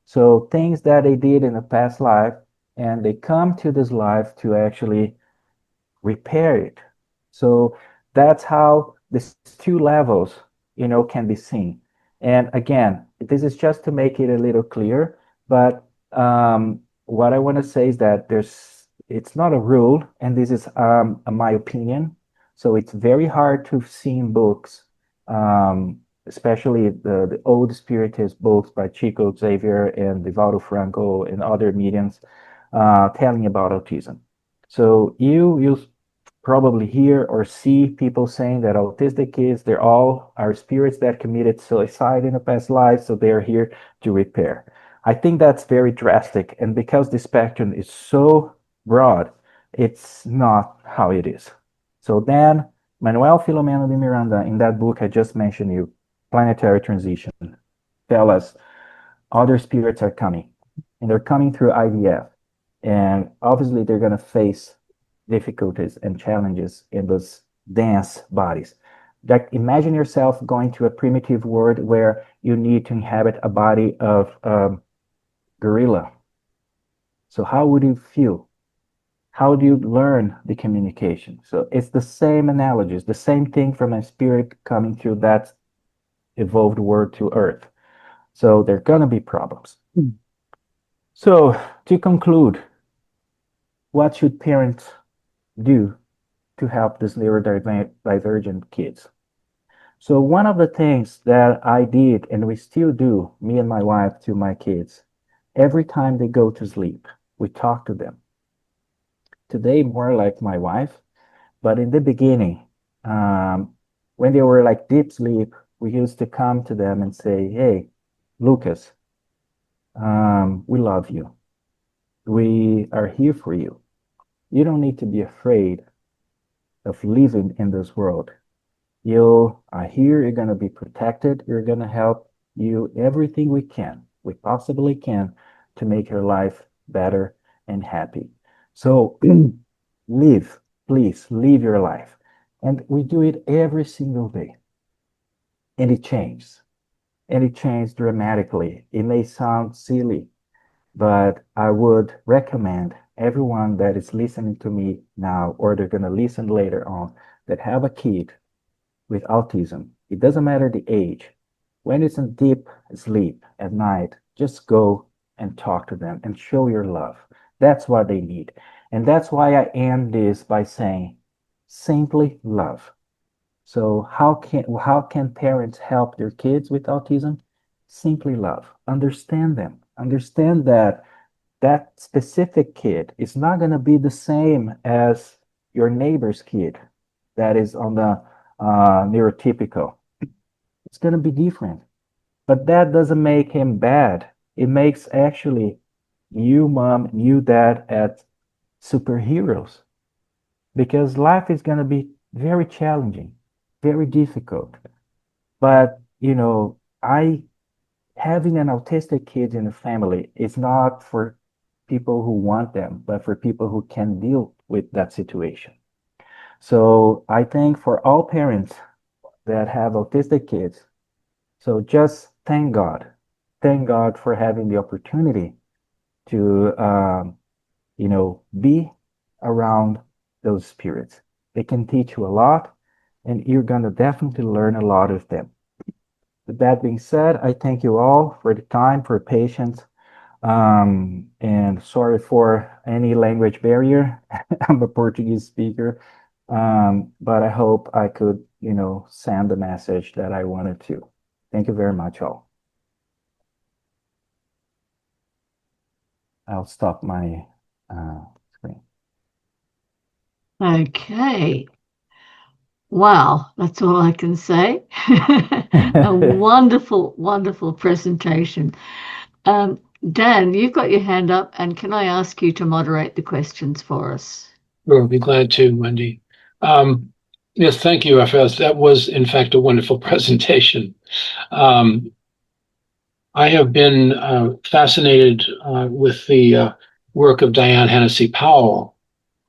So things that they did in a past life, and they come to this life to actually repair it. So that's how these two levels, can be seen. And again, this is just to make it a little clear, but what I want to say is that it's not a rule, and this is my opinion. So it's very hard to see in books, especially the old spiritist books by Chico Xavier and Divaldo Franco and other mediums telling about autism. So you probably hear or see people saying that autistic kids, they're all are spirits that committed suicide in a past life, so they're here to repair. I think that's very drastic, and because the spectrum is so broad, it's not how it is. So then, Manuel Filomeno de Miranda, in that book I just mentioned you, Planetary Transition, tell us other spirits are coming, and they're coming through IVF, and obviously they're going to face difficulties and challenges in those dense bodies. Like imagine yourself going to a primitive world where you need to inhabit a body of gorilla. So how would you feel? How do you learn the communication? So it's the same analogies, the same thing from a spirit coming through that evolved world to Earth. So there are gonna be problems. So to conclude, what should parents do to help these neurodivergent kids? So one of the things that I did, and we still do, me and my wife, to my kids, every time they go to sleep, we talk to them. today more like my wife. But in the beginning, um, when they were like deep sleep, we used to come to them and say, "Hey, Lucas, we love you. We are here for you. You don't need to be afraid of living in this world. You are here. You're going to be protected. You're going to help you everything we possibly can to make your life better and happy. So live, please live your life." And we do it every single day. And it changes. And it changed dramatically. It may sound silly, but I would recommend everyone that is listening to me now, or they're going to listen later on, that have a kid with autism. It doesn't matter the age. When it's in deep sleep at night, just go and talk to them and show your love. That's what they need. And that's why I end this by saying simply love. So how can parents help their kids with autism? Simply love. Understand them. Understand that that specific kid is not going to be the same as your neighbor's kid that is on the neurotypical. It's going to be different, but that doesn't make him bad. It makes actually you mom, you dad as superheroes, because life is going to be very challenging, very difficult. But I having an autistic kid in the family is not for people who want them, but for people who can deal with that situation. So I think for all parents that have autistic kids, so just thank God. Thank God for having the opportunity to, be around those spirits. They can teach you a lot, and you're going to definitely learn a lot of them. With that being said, I thank you all for the time, for patience, and sorry for any language barrier. I'm a Portuguese speaker, but I hope I could, send the message that I wanted to. Thank you very much, all. I'll stop my screen. Okay. Wow, that's all I can say. A wonderful, wonderful presentation. Um, Dan, you've got your hand up, and can I ask you to moderate the questions for us? Sure, I'll be glad to, Wendy. Um, yes, thank you, Rafael. That was, in fact, a wonderful presentation. Um, I have been fascinated with the work of Diane Hennessy Powell,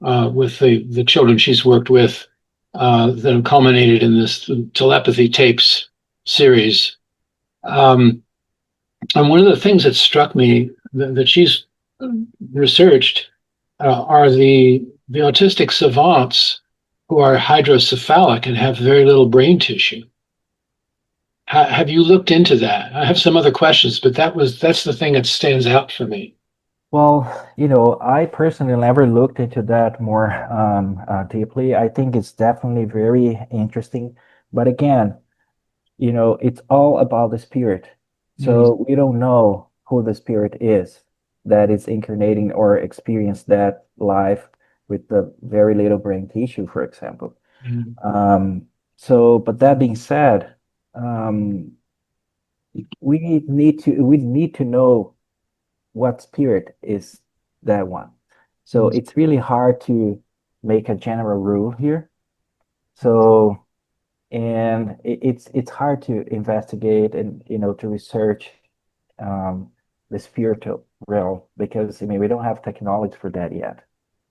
with the children she's worked with that have culminated in this telepathy tapes series. And one of the things that struck me that she's researched are the autistic savants who are hydrocephalic and have very little brain tissue. Have you looked into that? I have some other questions, but that's the thing that stands out for me. Well, I personally never looked into that more deeply. I think it's definitely very interesting. But again, it's all about the spirit. Mm, So we don't know who the spirit is that is incarnating or experience that life with the very little brain tissue, for example. mm, But that being said, um, we need to know what spirit is that one. So mm, it's really hard to make a general rule here. So and it's hard to investigate and to research um, the spiritual realm, because I mean we don't have technology for that yet,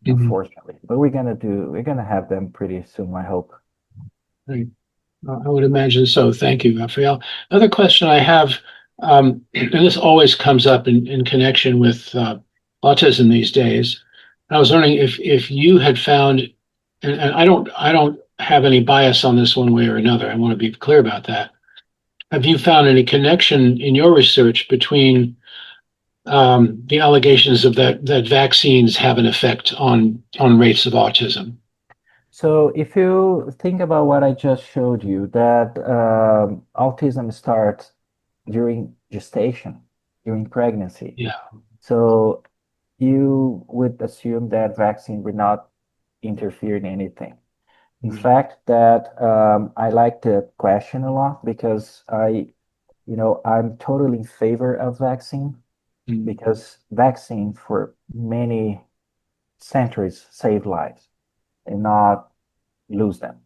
mm. unfortunately. But we're gonna have them pretty soon, I hope. Right. I would imagine so. Thank you, Raphael. Another question I have, and this always comes up in connection with autism these days. I was wondering if you had found, and I don't have any bias on this one way or another. I want to be clear about that. Have you found any connection in your research between the allegations of that vaccines have an effect on rates of autism? So if you think about what I just showed you, that autism starts during gestation, during pregnancy. Yeah. So you would assume that vaccine would not interfere in anything. In Mm. fact, that I like the question a lot because I'm totally in favor of vaccine Mm. because vaccine for many centuries saved lives and not lose them.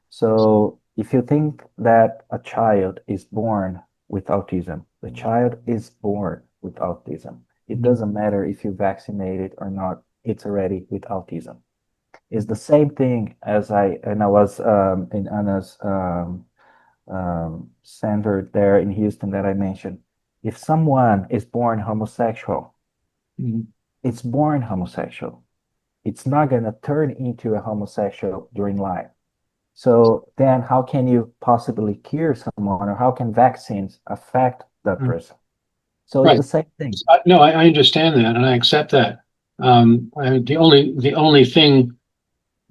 So if you think that a child is born with autism, the child is born with autism. It Mm. doesn't matter if you vaccinate it or not, it's already with autism. It's the same thing as I was in Anna's center there in Houston that I mentioned. If someone is born homosexual, Mm. it's born homosexual. It's not going to turn into a homosexual during life. So then how can you possibly cure someone or how can vaccines affect that Mm. person? So it's Right. the same thing. No, I understand that and I accept that. The only thing,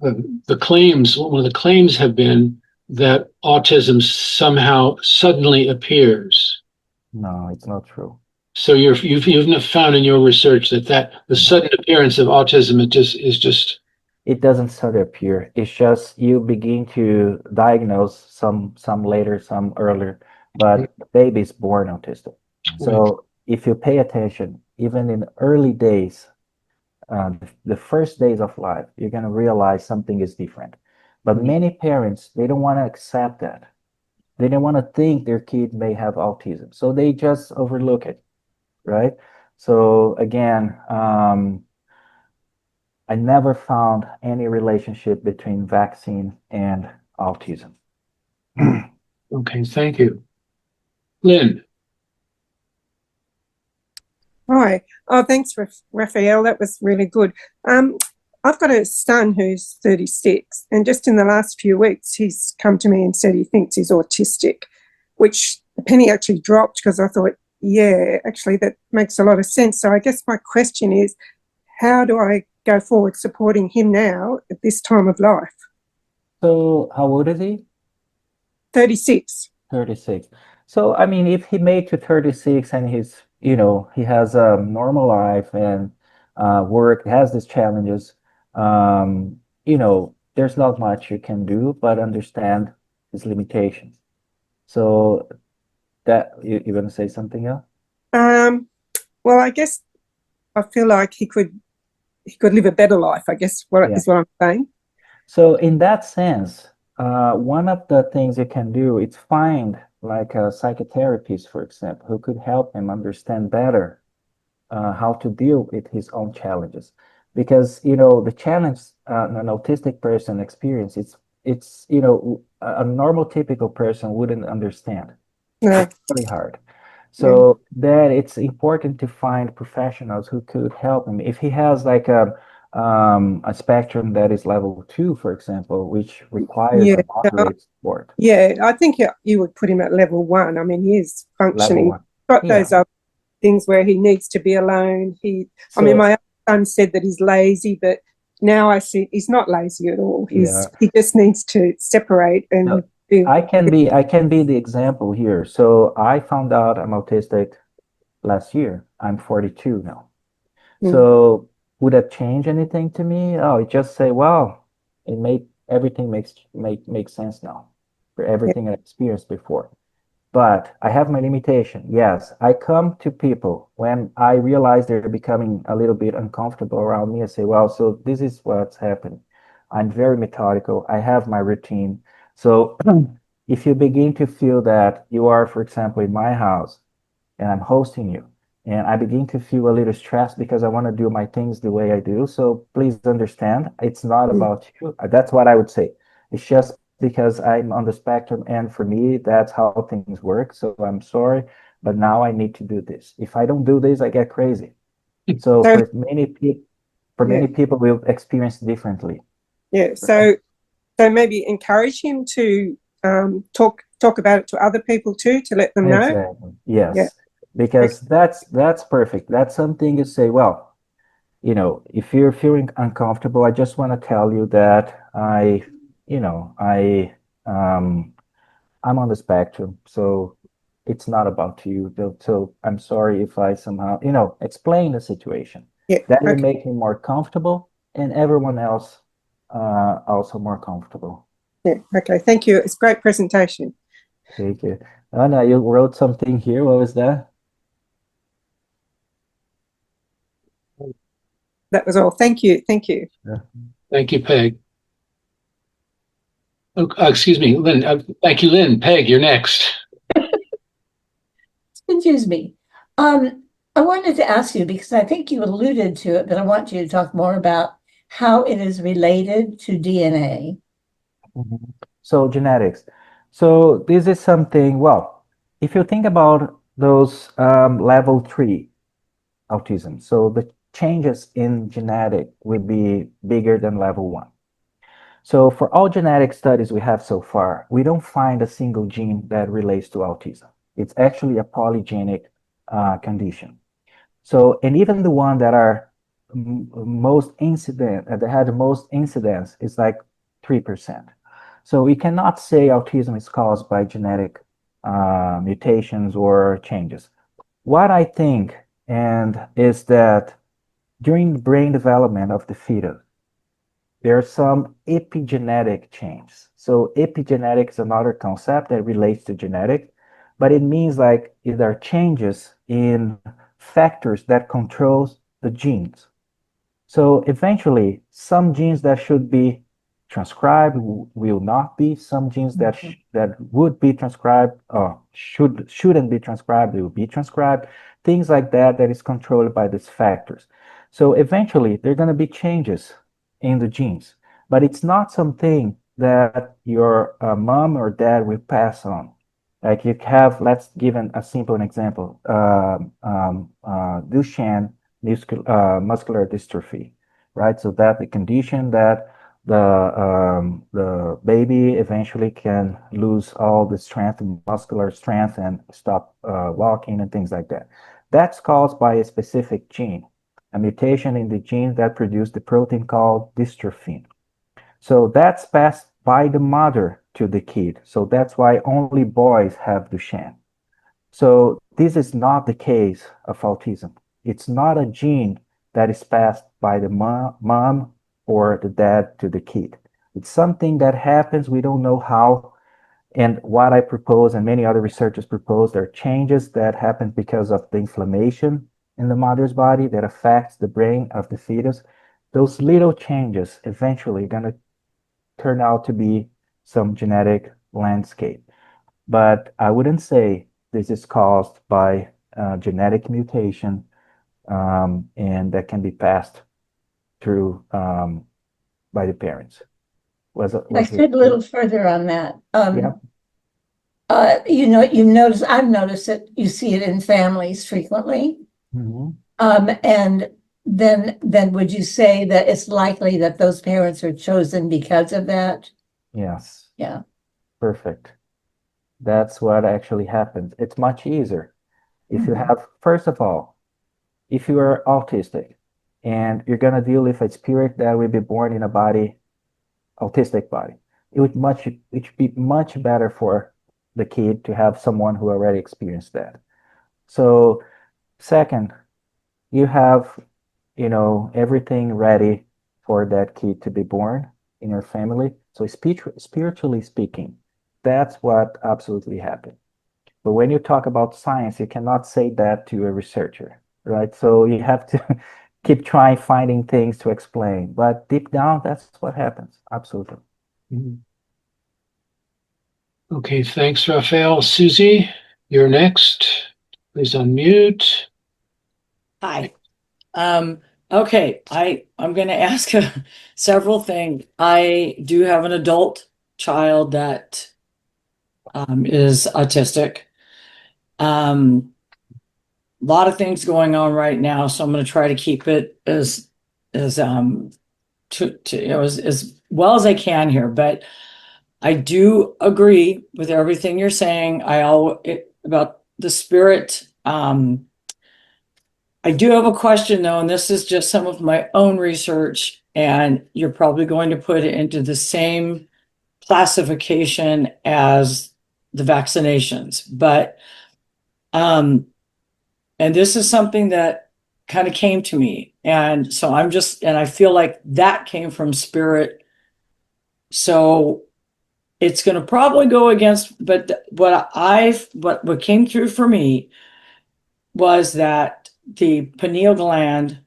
uh, one of the claims have been that autism somehow suddenly appears. No, it's not true. So you've found in your research that the No. sudden appearance of autism is just. It doesn't sort of appear. It's just you begin to diagnose some later, some earlier, Right. but the baby is born autistic. Right. So if you pay attention, even in early days, the first days of life, you're gonna realize something is different. But Mm. many parents, they don't want to accept that. They don't want to think their kid may have autism, so they just overlook it, right? So again, I never found any relationship between vaccine and autism. Okay, thank you. Lynn. Hi. Oh, thanks, Raphael. That was really good. Um, I've got a son who's 36, and just in the last few weeks, he's come to me and said he thinks he's autistic, which the penny actually dropped because I thought, yeah, actually, that makes a lot of sense. So I guess my question is, how do I go forward supporting him now at this time of life? So how old is he? 36. 36. So I mean, if he made to 36 and he has a normal life and work, has these challenges, there's not much you can do but understand his limitations. So that you're gonna say something else? Um, well, I guess I feel like he could live a better life, I guess, what Yeah. is what I'm saying. So in that sense, one of the things you can do is find like a psychotherapist, for example, who could help him understand better how to deal with his own challenges. Because, the challenge an autistic person experience, it's a normal typical person wouldn't understand. No, It's really hard. yeah, So then it's important to find professionals who could help him. If he has like a spectrum that is level 2, for example, which requires yeah, a moderate support, yeah. I think you would put him at level 1. I mean, he is level functioning. 1. Got Yeah. those other things where he needs to be alone. I mean, So my son said that he's lazy, but now I see he's not lazy at all. yeah. He just needs to separate No, and be. I can be the example here. So I found out I'm autistic last year. I'm 42 now. Mm, So would that change anything to me? Oh, it just say, well, it made everything makes sense now for yeah, everything I experienced before. But I have my limitation. Yes, I come to people when I realize they're becoming a little bit uncomfortable around me. I say, well, so this is what's happening. I'm very methodical. I have my routine. So if you begin to feel that you are, for example, in my house and I'm hosting you, and I begin to feel a little stressed because I want to do my things the way I do. So please understand, it's not mm. about you. That's what I would say. It's just because I'm on the spectrum, and for me, that's how things work. So I'm sorry, but now I need to do this. If I don't do this, I get crazy. So So for yeah, many people, will experience differently. yeah. Right? So maybe encourage him to talk about it to other people too, to let them know. Exactly. Yeah. Yes, Okay. because that's perfect. That's something you say, well, if you're feeling uncomfortable, I just want to tell you that um, I'm on the spectrum, so it's not about you. So I'm sorry if I somehow, explain the situation. Yeah. That will Okay. make him more comfortable and everyone else also more comfortable. Yeah. Okay. Thank you. It's a great presentation. Thank you. Anna, you wrote something here. What was that? That was all. Thank you. Thank you. Yeah. Thank you, Peg. Oh, excuse me, Lynn. Thank you, Lynn. Peg, you're next. Confuse me. I wanted to ask you because I think you alluded to it, but I want you to talk more about how it is related to DNA. Mhm. So genetics. So this is something, well, if you think about those level 3 autism, so the changes in genetic would be bigger than level 1. So for all genetic studies we have so far, we don't find a single gene that relates to autism. It's actually a polygenic condition. So, and even the one that are most incident, that had the most incidence is like 3%. So we cannot say autism is caused by genetic mutations or changes. What I think and is that during the brain development of the fetus, there are some epigenetic changes. So epigenetic is another concept that relates to genetic, but it means like there are changes in factors that controls the genes. So eventually, some genes that should be transcribed will not be. Some genes that that would be transcribed or shouldn't be transcribed, they will be transcribed. Things like that that is controlled by these factors. So eventually, there are going to be changes in the genes, but it's not something that your mom or dad will pass on. Like you have, let's give a simple example, Duchenne muscular dystrophy, right? So that the condition that the baby eventually can lose all the strength, muscular strength, and stop walking and things like that. That's caused by a specific gene, a mutation in the gene that produces the protein called dystrophin. So that's passed by the mother to the kid. So that's why only boys have Duchenne. So this is not the case of autism. It's not a gene that is passed by the mom or the dad to the kid. It's something that happens. We don't know how. And what I propose and many other researchers propose, there are changes that happen because of the inflammation in the mother's body that affects the brain of the fetus. Those little changes eventually are going to turn out to be some genetic landscape. But I wouldn't say this is caused by genetic mutation and that can be passed through by the parents. I Was it? said a little further on that. Yeah. You notice, I've noticed that you see it in families frequently. Mhm. And then would you say that it's likely that those parents are chosen because of that? Yes. Yeah. Perfect. That's what actually happens. It's much easier if you Mhm. have, first of all, if you are autistic and you're gonna deal with a spirit that will be born in a body, autistic body, it would be much better for the kid to have someone who already experienced that. So second, you have, everything ready for that kid to be born in your family. So spiritually speaking, that's what absolutely happened. But when you talk about science, you cannot say that to a researcher, right? So you have to keep trying finding things to explain. But deep down, that's what happens. Absolutely. Mhm. Okay, thanks, Raphael. Susie, you're next. Please unmute. Hi. Okay, I'm going to ask several things. I do have an adult child that is autistic. A lot of things going on right now, so I'm going to try to keep it as as well as I can here. But I do agree with everything you're saying. About the spirit. I do have a question though, and this is just some of my own research, and you're probably going to put it into the same classification as the vaccinations. But and this is something that kind of came to me. And so and I feel like that came from spirit. So it's going to probably go against, but what came through for me was that the pineal gland,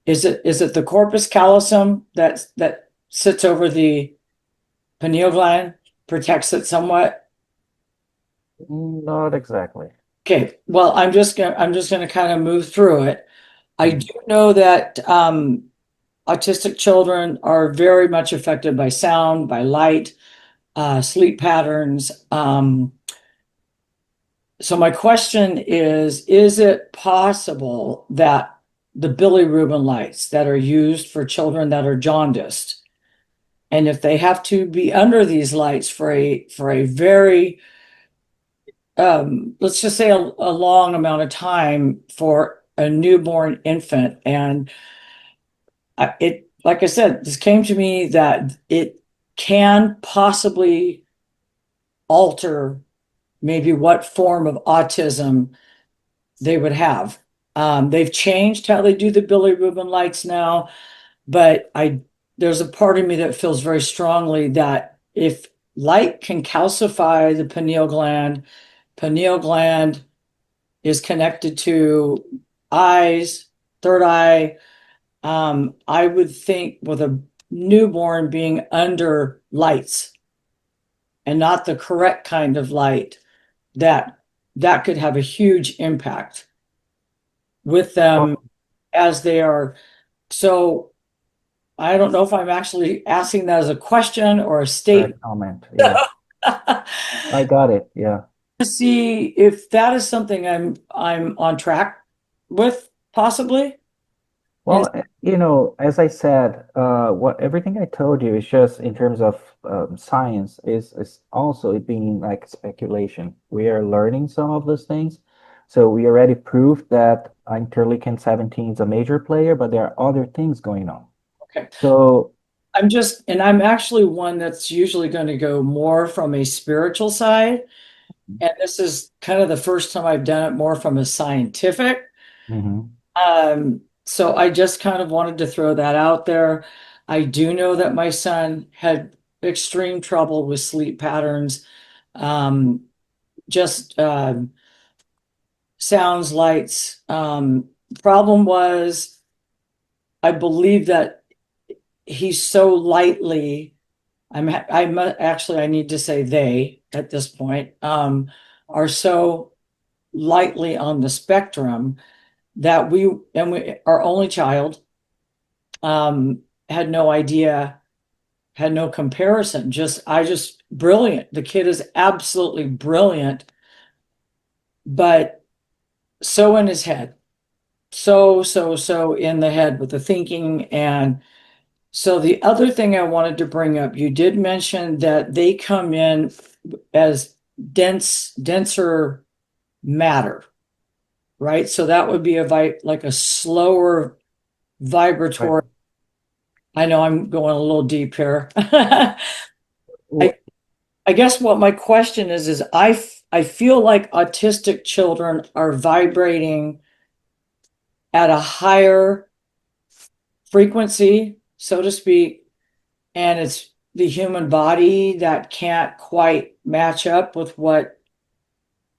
is it the corpus callosum that sits over the pineal gland, protects it somewhat? Not exactly. Okay, well, I'm just gonna kind of move through it. I do know that autistic children are very much affected by sound, by light, sleep patterns. So my question is it possible that the bilirubin lights that are used for children that are jaundiced, and if they have to be under these lights for a very let's just say a long amount of time for a newborn infant, and it, like I said, this came to me that it can possibly alter maybe what form of autism they would have. They've changed how they do the bilirubin lights now, but there's a part of me that feels very strongly that if light can calcify the pineal gland is connected to eyes, third eye. I would think with a newborn being under lights and not the correct kind of light, that could have a huge impact with them as they are. So I don't know if I'm actually asking that as a question or a statement. Comment. Yeah, I got it. Yeah. To see if that is something I'm on track with, possibly. Well, as I said, what everything I told you is just in terms of science is also it being like speculation. We are learning some of those things. So we already proved that interleukin 17 is a major player, but there are other things going on. Okay. So I'm actually one that's usually going to go more from a spiritual side. And this is kind of the first time I've done it more from a scientific. mhm. So I just kind of wanted to throw that out there. I do know that my son had extreme trouble with sleep patterns. Just sounds, lights. Problem was, I believe that he's so lightly, I need to say they at this point, are so lightly on the spectrum that our only child, had no idea, had no comparison. Just brilliant. The kid is absolutely brilliant, but so in his head, so in the head with the thinking. And so the other thing I wanted to bring up, you did mention that they come in as denser matter, right? So that would be like a slower vibratory. Right. I know I'm going a little deep here. Well, I guess what my question is I feel like autistic children are vibrating at a higher frequency, so to speak, and it's the human body that can't quite match up with what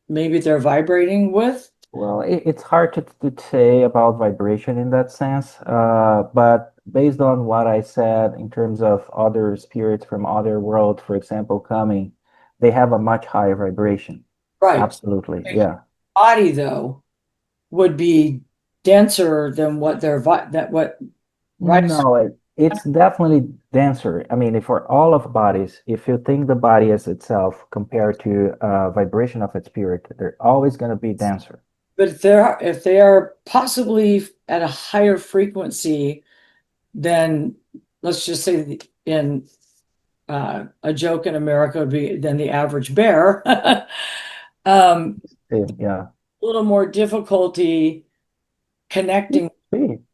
maybe they're vibrating with. Well, it's hard to say about vibration in that sense, but based on what I said in terms of other spirits from other world, for example, coming, they have a much higher vibration. Right. Absolutely, yeah. Body, though, would be denser than what right? No, it's definitely denser. I mean, for all of bodies, if you think the body as itself compared to vibration of its spirit, they're always going to be denser. But if they are possibly at a higher frequency than, let's just say, in a joke in America would be than the average bear, Yeah. a little more difficulty connecting.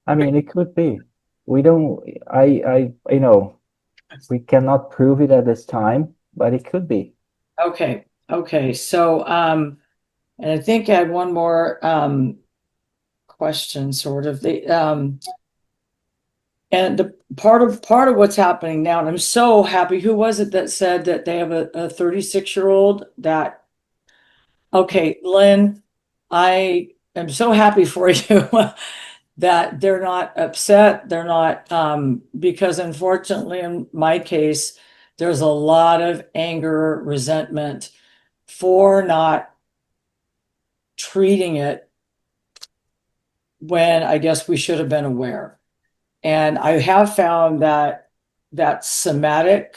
I mean, it could be. We don't, we cannot prove it at this time, but it could be. Okay. So, and I think I had one more question, sort of. And the part of what's happening now, and I'm so happy. Who was it that said that they have a 36-year-old that? Okay, Lynn, I am so happy for you that they're not upset. They're not, because unfortunately, in my case, there's a lot of anger, resentment for not treating it when I guess we should have been aware. And I have found that somatic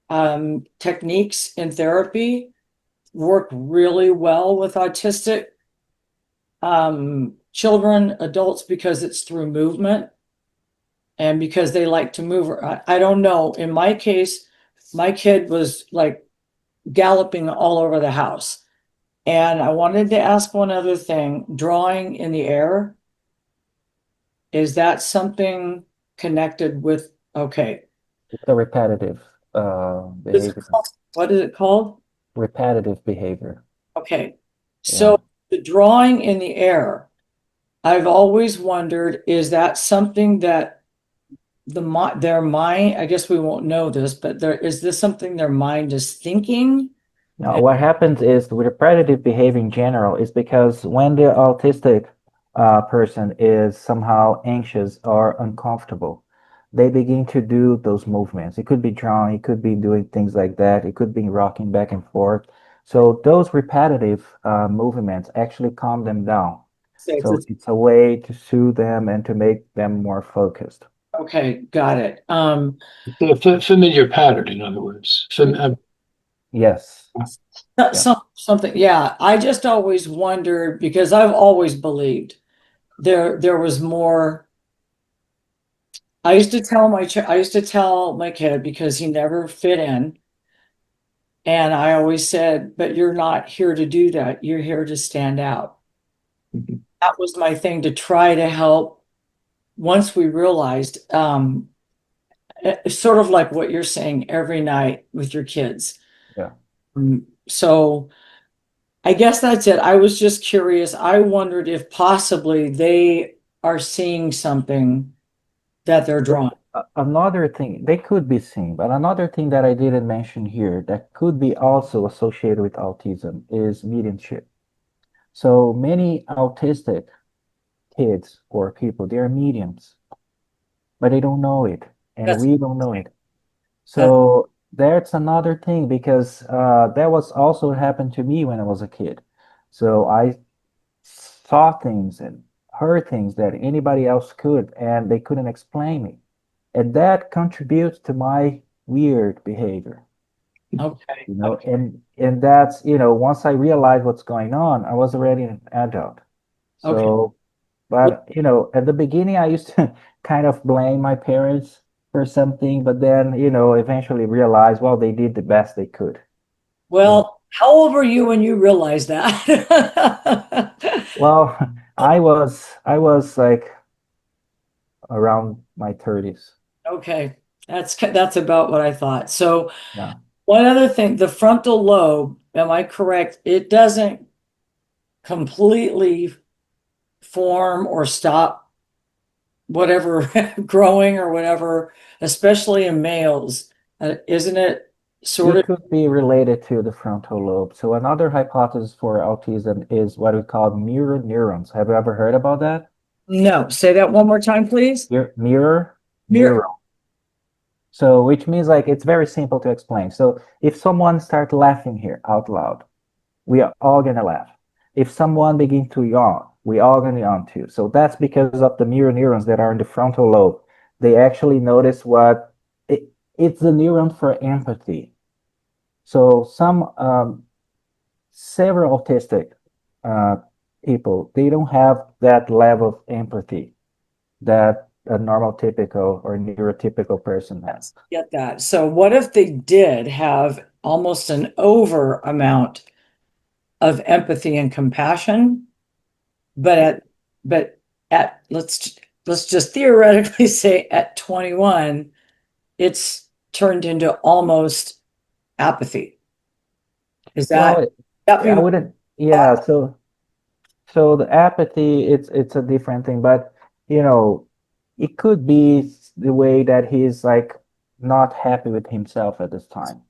techniques in therapy work really well with autistic children, adults, because it's through movement and because they like to move. I don't know. In my case, my kid was like galloping all over the house. And I wanted to ask one other thing. Drawing in the air, is that something connected with, okay. It's a repetitive behavior. What is it called? Repetitive behavior. Okay. Yeah. So the drawing in the air, I've always wondered, is that something that their mind, I guess we won't know this, but is this something their mind is thinking? Now, what happens is the repetitive behavior in general is because when the autistic person is somehow anxious or uncomfortable, they begin to do those movements. It could be drawing, it could be doing things like that, it could be rocking back and forth. So those repetitive movements actually calm them down. So it's a way to soothe them and to make them more focused. Okay, got it. The familiar pattern, in other words. Yes. Something, yeah. I just always wondered because I've always believed there was more. I used to tell my kid because he never fit in. And I always said, but you're not here to do that. You're here to stand out. That was my thing, to try to help. Once we realized, sort of like what you're saying every night with your kids. Yeah. So I guess that's it. I was just curious. I wondered if possibly they are seeing something that they're drawing. Another thing, they could be seen, but another thing that I didn't mention here that could be also associated with autism is mediumship. So many autistic kids or people, they are mediums, but they don't know it, and we don't know it. So that's another thing because that was also happened to me when I was a kid. So I saw things and heard things that anybody else could, and they couldn't explain me. And that contributes to my weird behavior. Okay. You know, and that's, you know, once I realized what's going on, I was already an adult. So, but you know, at the beginning I used to kind of blame my parents for something, but then, you know, eventually realized, well, they did the best they could. Well, how old were you when you realized that? Well, I was like around my 30s. Okay, that's about what I thought. So Yeah. one other thing, the frontal lobe, am I correct? It doesn't completely form or stop whatever growing or whatever, especially in males, isn't it sort It of? could be related to the frontal lobe. So another hypothesis for autism is what we call mirror neurons. Have you ever heard about that? No, say that one more time, please. Mirror neuron. So which means like it's very simple to explain. So if someone starts laughing here out loud, we are all gonna laugh. If someone begins to yawn, we all gonna yawn too. So that's because of the mirror neurons that are in the frontal lobe. They actually notice it's the neuron for empathy. So several autistic people, they don't have that level of empathy that a normal typical or neurotypical person has. Get that. So what if they did have almost an over amount of empathy and compassion, but at let's just theoretically say at 21, it's turned into almost apathy. Is that Well, that be I wouldn't, yeah, so So the apathy, it's a different thing, but you know, it could be the way that he's like not happy with himself at this time.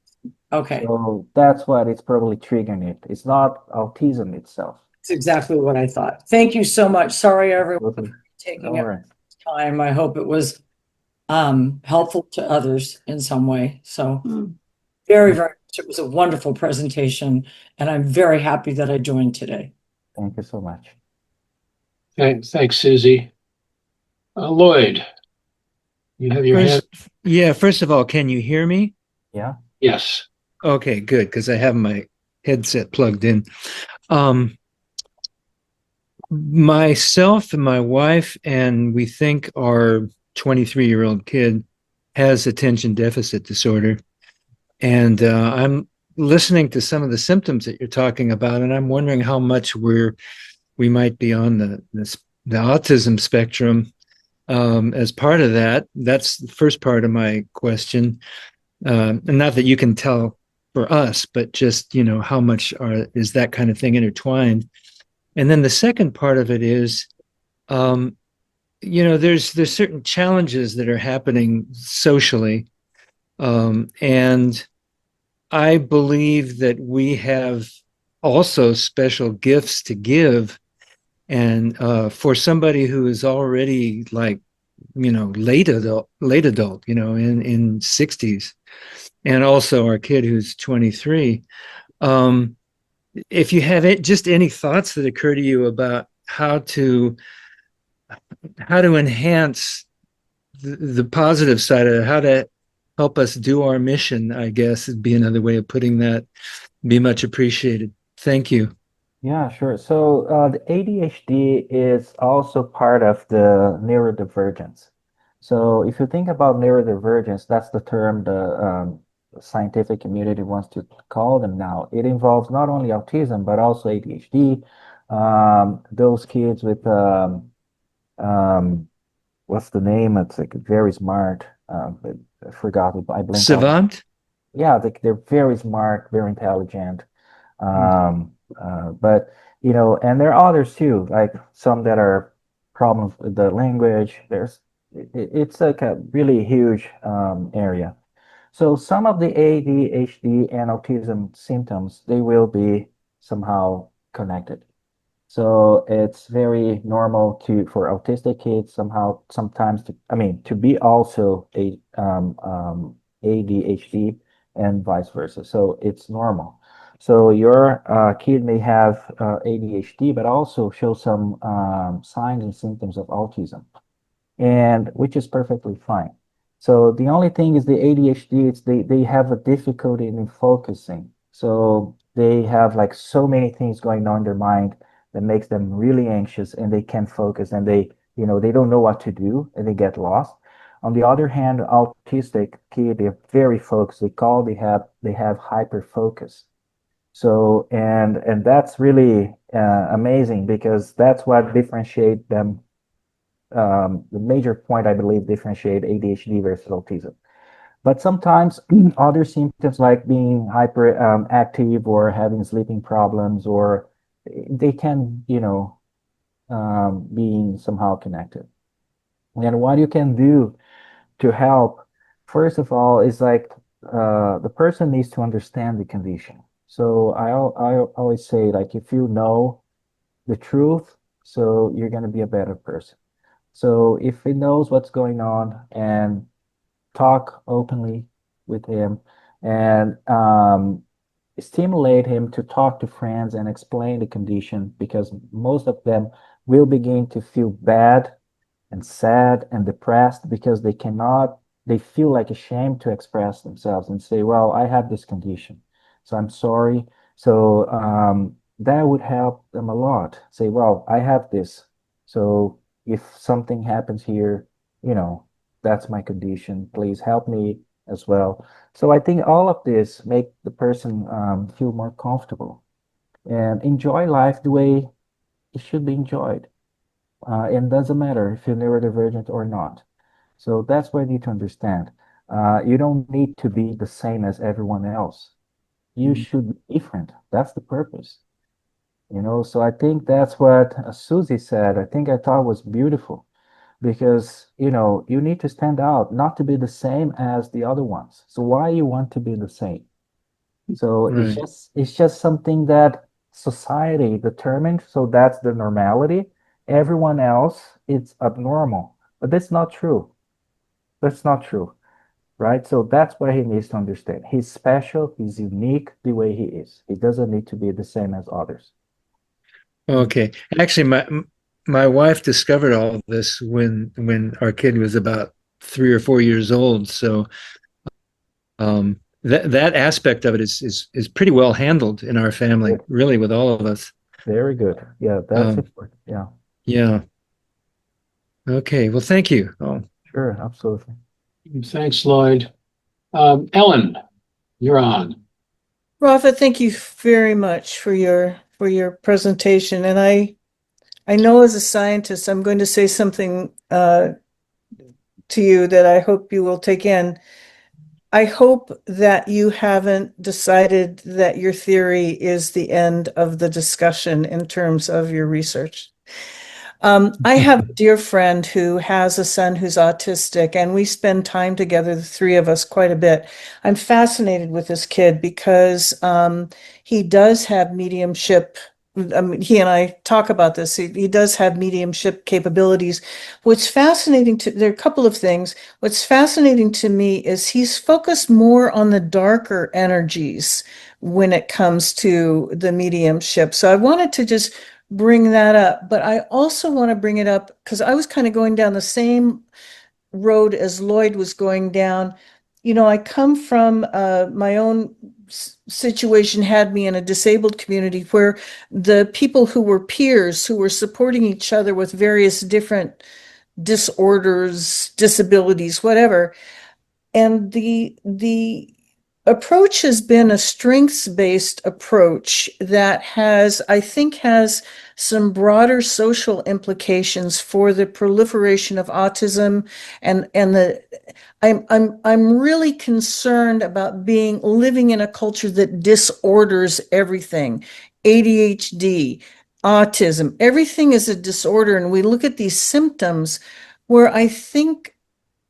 Okay, So that's what it's probably triggering it. It's not autism itself. that's exactly what I thought. Thank you so much. Sorry, everyone, for Absolutely. No taking up worries. time. I hope it was helpful to others in some way. So Mm. very, very much. It was a wonderful presentation, and I'm very happy that I joined today. Thank you so much. Thanks, Susie. Lloyd, you have your hand. First of all, can you hear me? Yeah. Yes. Okay, good, because I have my headset plugged in. Myself and my wife, and we think our 23-year-old kid has attention deficit disorder. And I'm listening to some of the symptoms that you're talking about, and I'm wondering how much we might be on the autism spectrum as part of that. That's the first part of my question. And not that you can tell for us, but just, how much is that kind of thing intertwined? And then the second part of it is, there's certain challenges that are happening socially. And I believe that we have also special gifts to give. And for somebody who is already like, late adult, in 60s, and also our kid who's 23. If you have just any thoughts that occur to you about how to enhance the positive side of it, how to help us do our mission, I guess would be another way of putting that, be much appreciated. Thank you. Yeah, sure. So the ADHD is also part of the neurodivergence. So if you think about neurodivergence, that's the term the scientific community wants to call them now. It involves not only autism, but also ADHD. Those kids with um, what's the name? It's like very smart. But I forgot. I blinked out. Savant? Yeah, they're very smart, very intelligent. But and there are others too, like some that are problems with the language. It's like a really huge area. So some of the ADHD and autism symptoms, they will be somehow connected. So it's very normal for autistic kids somehow sometimes to be also ADHD and vice versa. So it's normal. So your kid may have ADHD, but also show some signs and symptoms of autism, and which is perfectly fine. So the only thing is the ADHD, they have a difficulty in focusing. So they have like so many things going on in their mind that makes them really anxious, and they can't focus, and they don't know what to do, and they get lost. On the other hand, autistic kid, they're very focused. They have hyper focus. So and that's really amazing, because that's what differentiate them, the major point I believe differentiate ADHD versus autism. But sometimes other symptoms like being hyper active or having sleeping problems, or they can, being somehow connected. And what you can do to help, first of all, is like the person needs to understand the condition. So I always say, like, if you know the truth, so you're going to be a better person. So if he knows what's going on, and talk openly with him, and stimulate him to talk to friends and explain the condition, because most of them will begin to feel bad and sad and depressed because they feel like ashamed to express themselves and say, well, I have this condition, so I'm sorry. So that would help them a lot. Say, well, I have this. So if something happens here, that's my condition. Please help me as well. So I think all of this make the person feel more comfortable and enjoy life the way it should be enjoyed. And doesn't matter if you're neurodivergent or not. So that's what you need to understand. You don't need to be the same as everyone else. You should be different. That's the purpose. So I think that's what Susie said. I think I thought was beautiful because, you need to stand out, not to be the same as the other ones. So why you want to be the same? So it's Right. just something that society determined. So that's the normality. Everyone else, it's abnormal. But that's not true. That's not true, right? So that's what he needs to understand. He's special. He's unique the way he is. He doesn't need to be the same as others. Okay. Actually, my wife discovered all of this when our kid was about 3 or 4 years old. So that aspect of it is pretty well handled in our family, Good. really, with all of us. Very good. Yeah, that's Um, important. Yeah, yeah. Okay. Well, thank you. Oh, sure, absolutely. Thanks, Lloyd. Ellen, you're on. Rafa, thank you very much for your presentation. And I know as a scientist, I'm going to say something to you that I hope you will take in. I hope that you haven't decided that your theory is the end of the discussion in terms of your research. I have a dear friend who has a son who's autistic, and we spend time together, the three of us, quite a bit. I'm fascinated with this kid because he does have mediumship. He and I talk about this. He does have mediumship capabilities. There are a couple of things. What's fascinating to me is he's focused more on the darker energies when it comes to the mediumship. So I wanted to just bring that up, but I also want to bring it up because I was kind of going down the same road as Lloyd was going down. I come from my own situation had me in a disabled community where the people who were peers, who were supporting each other with various different disorders, disabilities, whatever, and the approach has been a strengths-based approach that I think has some broader social implications for the proliferation of autism and the I'm really concerned about living in a culture that disorders everything. ADHD, autism, everything is a disorder, and we look at these symptoms where I think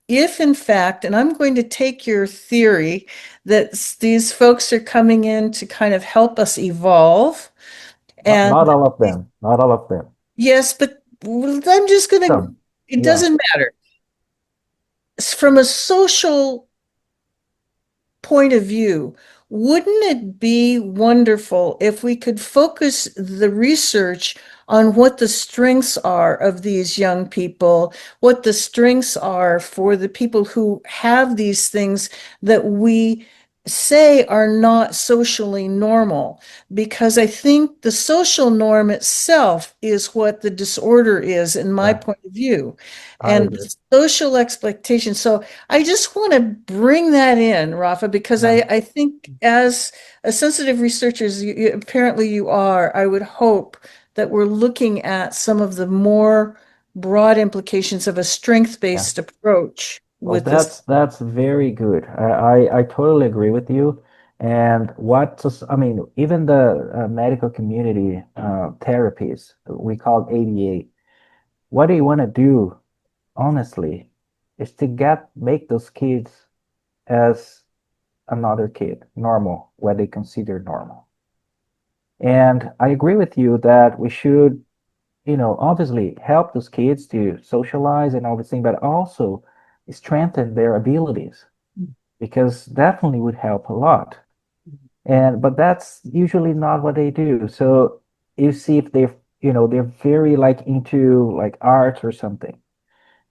if in fact, and I'm going to take your theory that these folks are coming in to kind of help us evolve, and Not all of them. Not all of them. yes, but I'm just going to, Some. it Yeah. doesn't matter. From a social point of view, wouldn't it be wonderful if we could focus the research on what the strengths are of these young people, what the strengths are for the people who have these things that we say are not socially normal? Because I think the social norm itself is what the disorder is, in my Yeah, point of view, I and agree. the social expectation. So I just want to bring that in, Rafa, because Yeah. I think as a sensitive researcher, apparently you are, I would hope that we're looking at some of the more broad implications of a Yeah. strength-based approach Well, with this. that's very good. I totally agree with you. And I mean, even the medical community therapies, we call ABA, what do you want to do, honestly, is to make those kids as another kid, normal, what they consider normal. And I agree with you that we should, obviously help those kids to socialize and all this thing, but also strengthen their abilities because definitely would help a lot. But that's usually not what they do. So you see if they're very like into like art or something.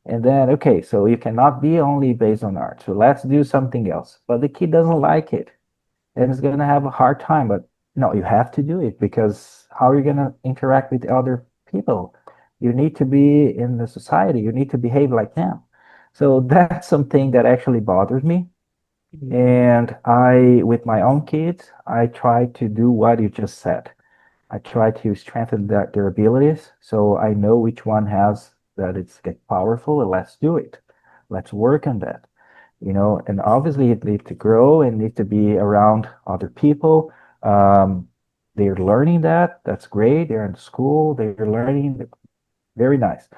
And then, okay, so you cannot be only based on art. So let's do something else. But the kid doesn't like it and is going to have a hard time. But no, you have to do it because how are you going to interact with other people? You need to be in the society. You need to behave like them. So that's something that actually bothers me. And with my own kids, I try to do what you just said. I try to strengthen their abilities so I know which one has that it's get powerful and let's do it. Let's work on that. And obviously it needs to grow and needs to be around other people. Um, they're learning that. That's great. They're in school. They're learning. Very nice.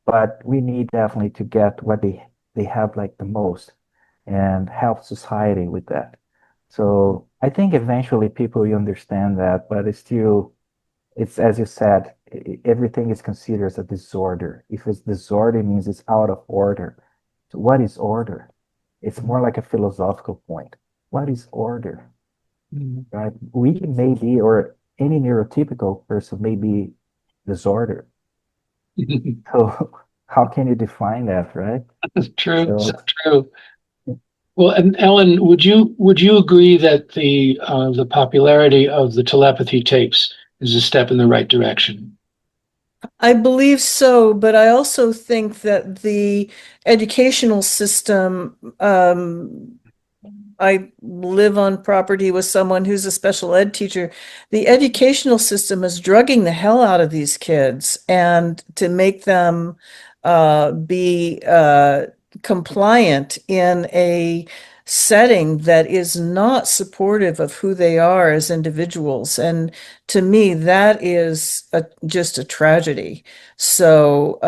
But we need definitely to get what they have like the most and help society with that. So I think eventually people will understand that, but it's still, it's as you said, everything is considered as a disorder. If it's disorder, it means it's out of order. So what is order? It's more like a philosophical point. What is order? Right? We may be, or any neurotypical person may be disorder. So how can you define that, right? True, so So true. Well, and Ellen, would you agree that the popularity of the telepathy tapes is a step in the right direction? I believe so, but I also think that the educational system, I live on property with someone who's a special ed teacher. The educational system is drugging the hell out of these kids, and to make them be compliant in a setting that is not supportive of who they are as individuals. And to me, that is just a tragedy. So,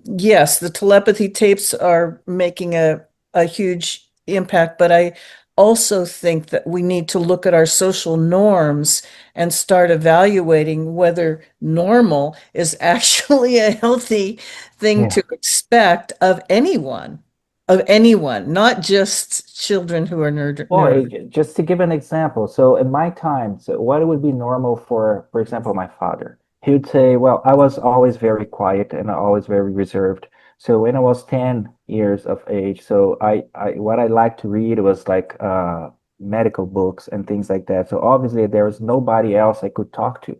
yes, the telepathy tapes are making a huge impact, but I also think that we need to look at our social norms and start evaluating whether normal is actually a healthy thing yeah. to expect of anyone, not just children who are Well, neuro. just to give an example, so in my time, so what would be normal for example, my father? He would say, well, I was always very quiet and always very reserved. So when I was 10 years of age, so I what I liked to read was like medical books and things like that. So obviously there was nobody else I could talk to.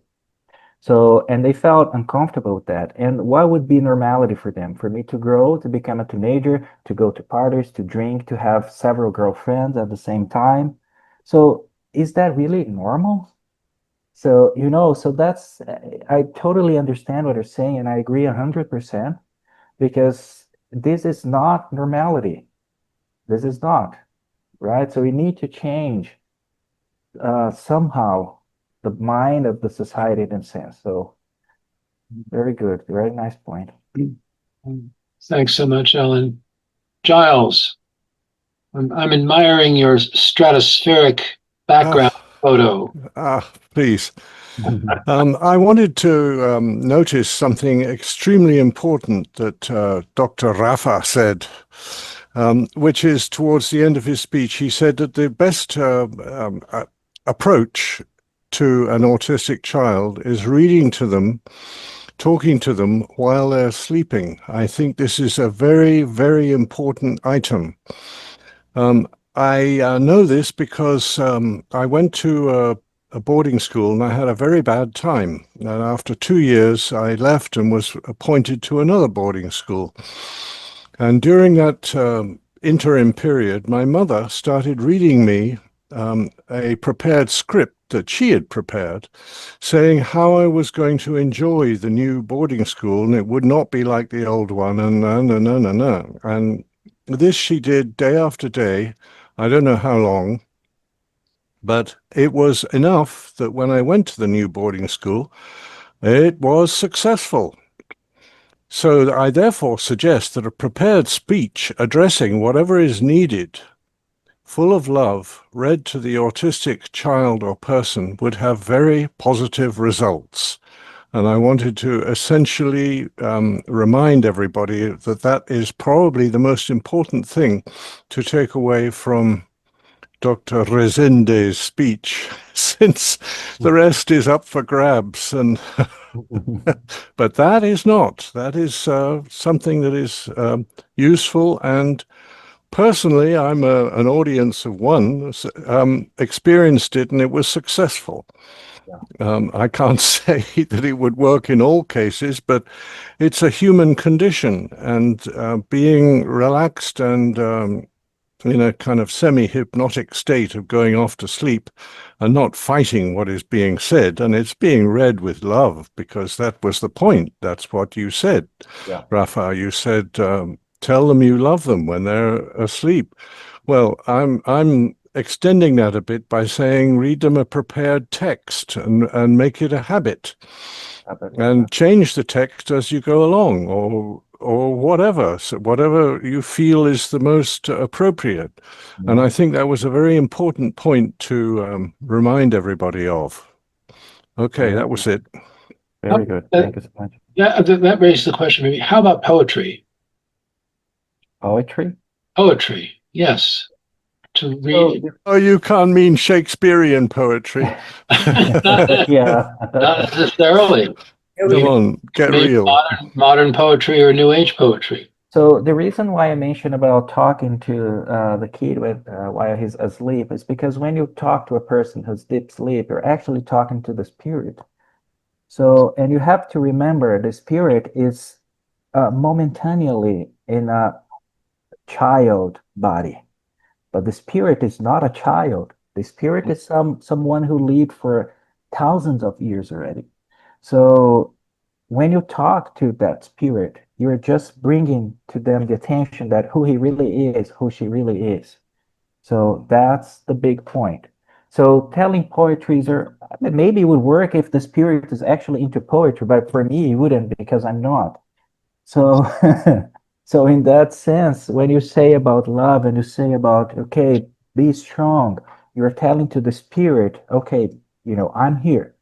So, and they felt uncomfortable with that. And what would be normality for them? For me to grow, to become a teenager, to go to parties, to drink, to have several girlfriends at the same time. So, is that really normal? So, so that's, I totally understand what you're saying, and I agree 100% because this is not normality. This is not, right? So, we need to change somehow the mind of the society in a sense. So, very good. Very nice point. Thanks so much, Ellen. Giles, I'm admiring your stratospheric background Ah, photo. please. I wanted to notice something extremely important that Dr. Rafa said, which is towards the end of his speech. He said that the best approach to an autistic child is reading to them, talking to them while they're sleeping. I think this is a very, very important item. I know this because I went to a boarding school and I had a very bad time. And after 2 years, I left and was appointed to another boarding school. And during that interim period, my mother started reading me a prepared script that she had prepared, saying how I was going to enjoy the new boarding school and it would not be like the old one, and this she did day after day. I don't know how long, but it was enough that when I went to the new boarding school, it was successful. So I therefore suggest that a prepared speech addressing whatever is needed, full of love, read to the autistic child or person would have very positive results. And I wanted to essentially remind everybody that that is probably the most important thing to take away from Dr. Rezende's speech, since the rest is up for grabs. And but that is not. That is something that is useful. And personally, I'm an audience of one, experienced it, and it was successful. I can't say that it would work in all cases, but it's a human condition, and being relaxed and in a kind of semi-hypnotic state of going off to sleep and not fighting what is being said. And it's being read with love, because that was the point. That's what you said, Yeah. Raphael. You said, tell them you love them when they're asleep. Well, I'm extending that a bit by saying read them a prepared text and make it a habit and change the text as you go along or whatever. So whatever you feel is the most appropriate. And I think that was a very important point to remind everybody of. Okay, that was it. Very good. Thank you so much. Yeah, that raises the question, maybe, how about poetry? Poetry? Poetry, yes. To read. Oh, you can't mean Shakespearean poetry. Yeah. Not necessarily. Come on, get Maybe real. modern poetry or New Age poetry. So the reason why I mentioned about talking to the kid while he's asleep is because when you talk to a person who's deep sleep, you're actually talking to the spirit. So, and you have to remember the spirit is momentaneously in a child body, but the spirit is not a child. The spirit is someone who lived for thousands of years already. So when you talk to that spirit, you're just bringing to them the attention that who he really is, who she really is. So that's the big point. So telling poetries are maybe it would work if the spirit is actually into poetry, but for me it wouldn't because I'm not. So so in that sense, when you say about love and you say about okay, be strong, you're telling to the spirit, okay, I'm here.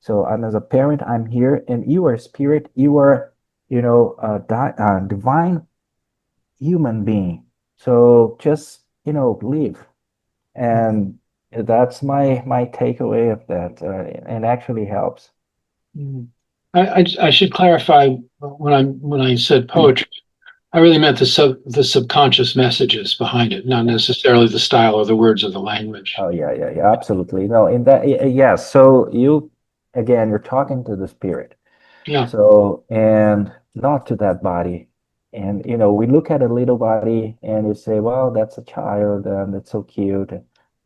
So I'm as a parent, I'm here, and you are spirit, you are, a divine human being. So just, live. And that's my takeaway of that, and actually helps. I should clarify when I said poetry, I really meant the subconscious messages behind it, not necessarily the style or the words of the language. Oh yeah, absolutely. No, in that, yes. So again, you're talking to the spirit. Yeah. So, and not to that body. And, we look at a little body and you say, well, that's a child and it's so cute.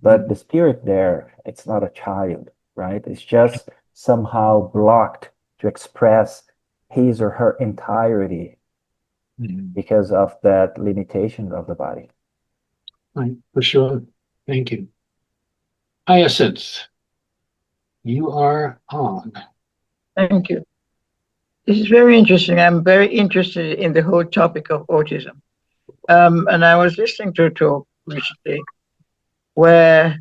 But the spirit there, it's not a child, right? It's just somehow blocked to express his or her entirety because of that limitation of the body. Right, for sure. Thank you. Hyacinth, you are on. Thank you. This is very interesting. I'm very interested in the whole topic of autism. And I was listening to a talk recently where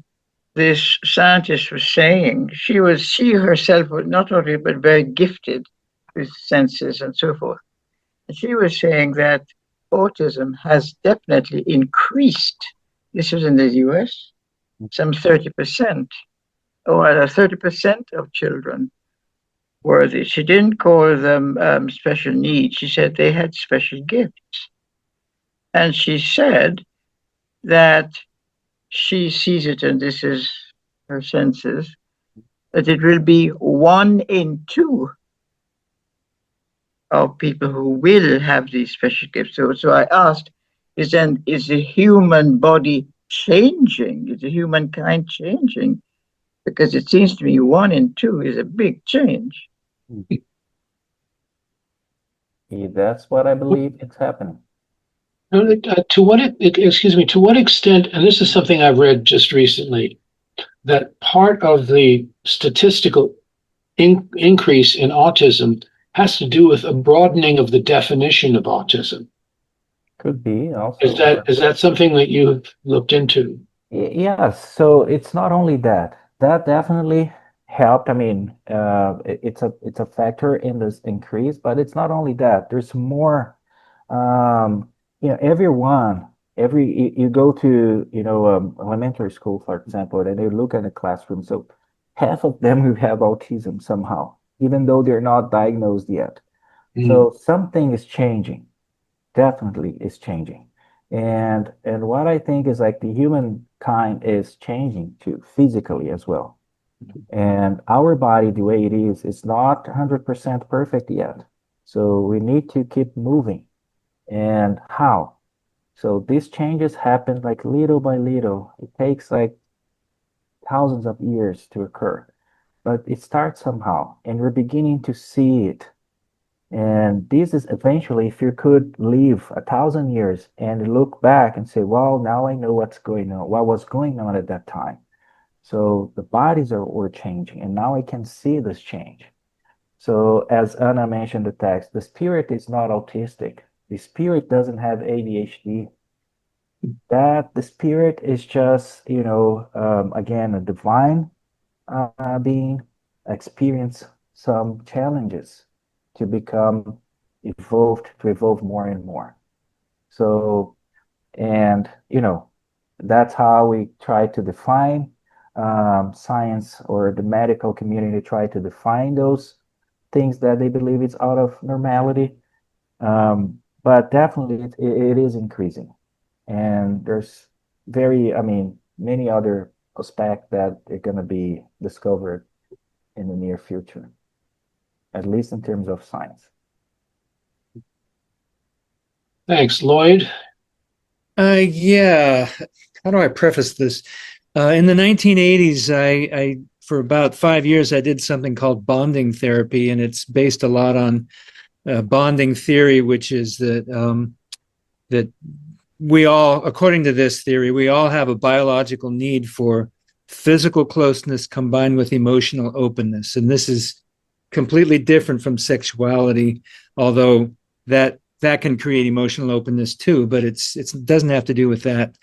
this scientist was saying she herself was not only but very gifted with senses and so forth. And she was saying that autism has definitely increased. This was in the US, some 30%, or 30% of children were this. She didn't call them special needs. She said they had special gifts. And she said that she sees it, and this is her senses, that it will be 1 in 2 of people who will have these special gifts. So I asked, is the human body changing? Is the humankind changing? Because it seems to me 1 in 2 is a big change. That's what I believe it's happening. To what extent, and this is something I've read just recently, that part of the statistical increase in autism has to do with a broadening of the definition of autism. Could be also. Is that something that you've looked into? Yes. So it's not only that. That definitely helped. I mean, it's a factor in this increase, but it's not only that. There's more. You go to elementary school, for example, and you look at the classroom. So half of them who have autism somehow, even though they're not diagnosed yet. So something is changing. Definitely is changing. And what I think is like the humankind is changing too, physically as well. And our body, the way it is not 100% perfect yet. So we need to keep moving. And how? So these changes happen like little by little. It takes like thousands of years to occur, but it starts somehow, and we're beginning to see it And this is eventually, if you could live 1,000 years and look back and say, well, now I know what's going on, what was going on at that time. So the bodies were changing, and now I can see this change. So as Anna mentioned the text, the spirit is not autistic. The spirit doesn't have ADHD. That the spirit is just, again, a divine being experience some challenges to become evolved, to evolve more and more. So, and that's how we try to define science, or the medical community try to define those things that they believe is out of normality. But definitely it is increasing. And there's many other aspects that are going to be discovered in the near future, at least in terms of science. Thanks, Lloyd. Yeah. How do I preface this? In the 1980s, I for about 5 years, I did something called bonding therapy, and it's based a lot on bonding theory, which is that we all, according to this theory, we all have a biological need for physical closeness combined with emotional openness. And this is completely different from sexuality, although that can create emotional openness too, but it doesn't have to do with that.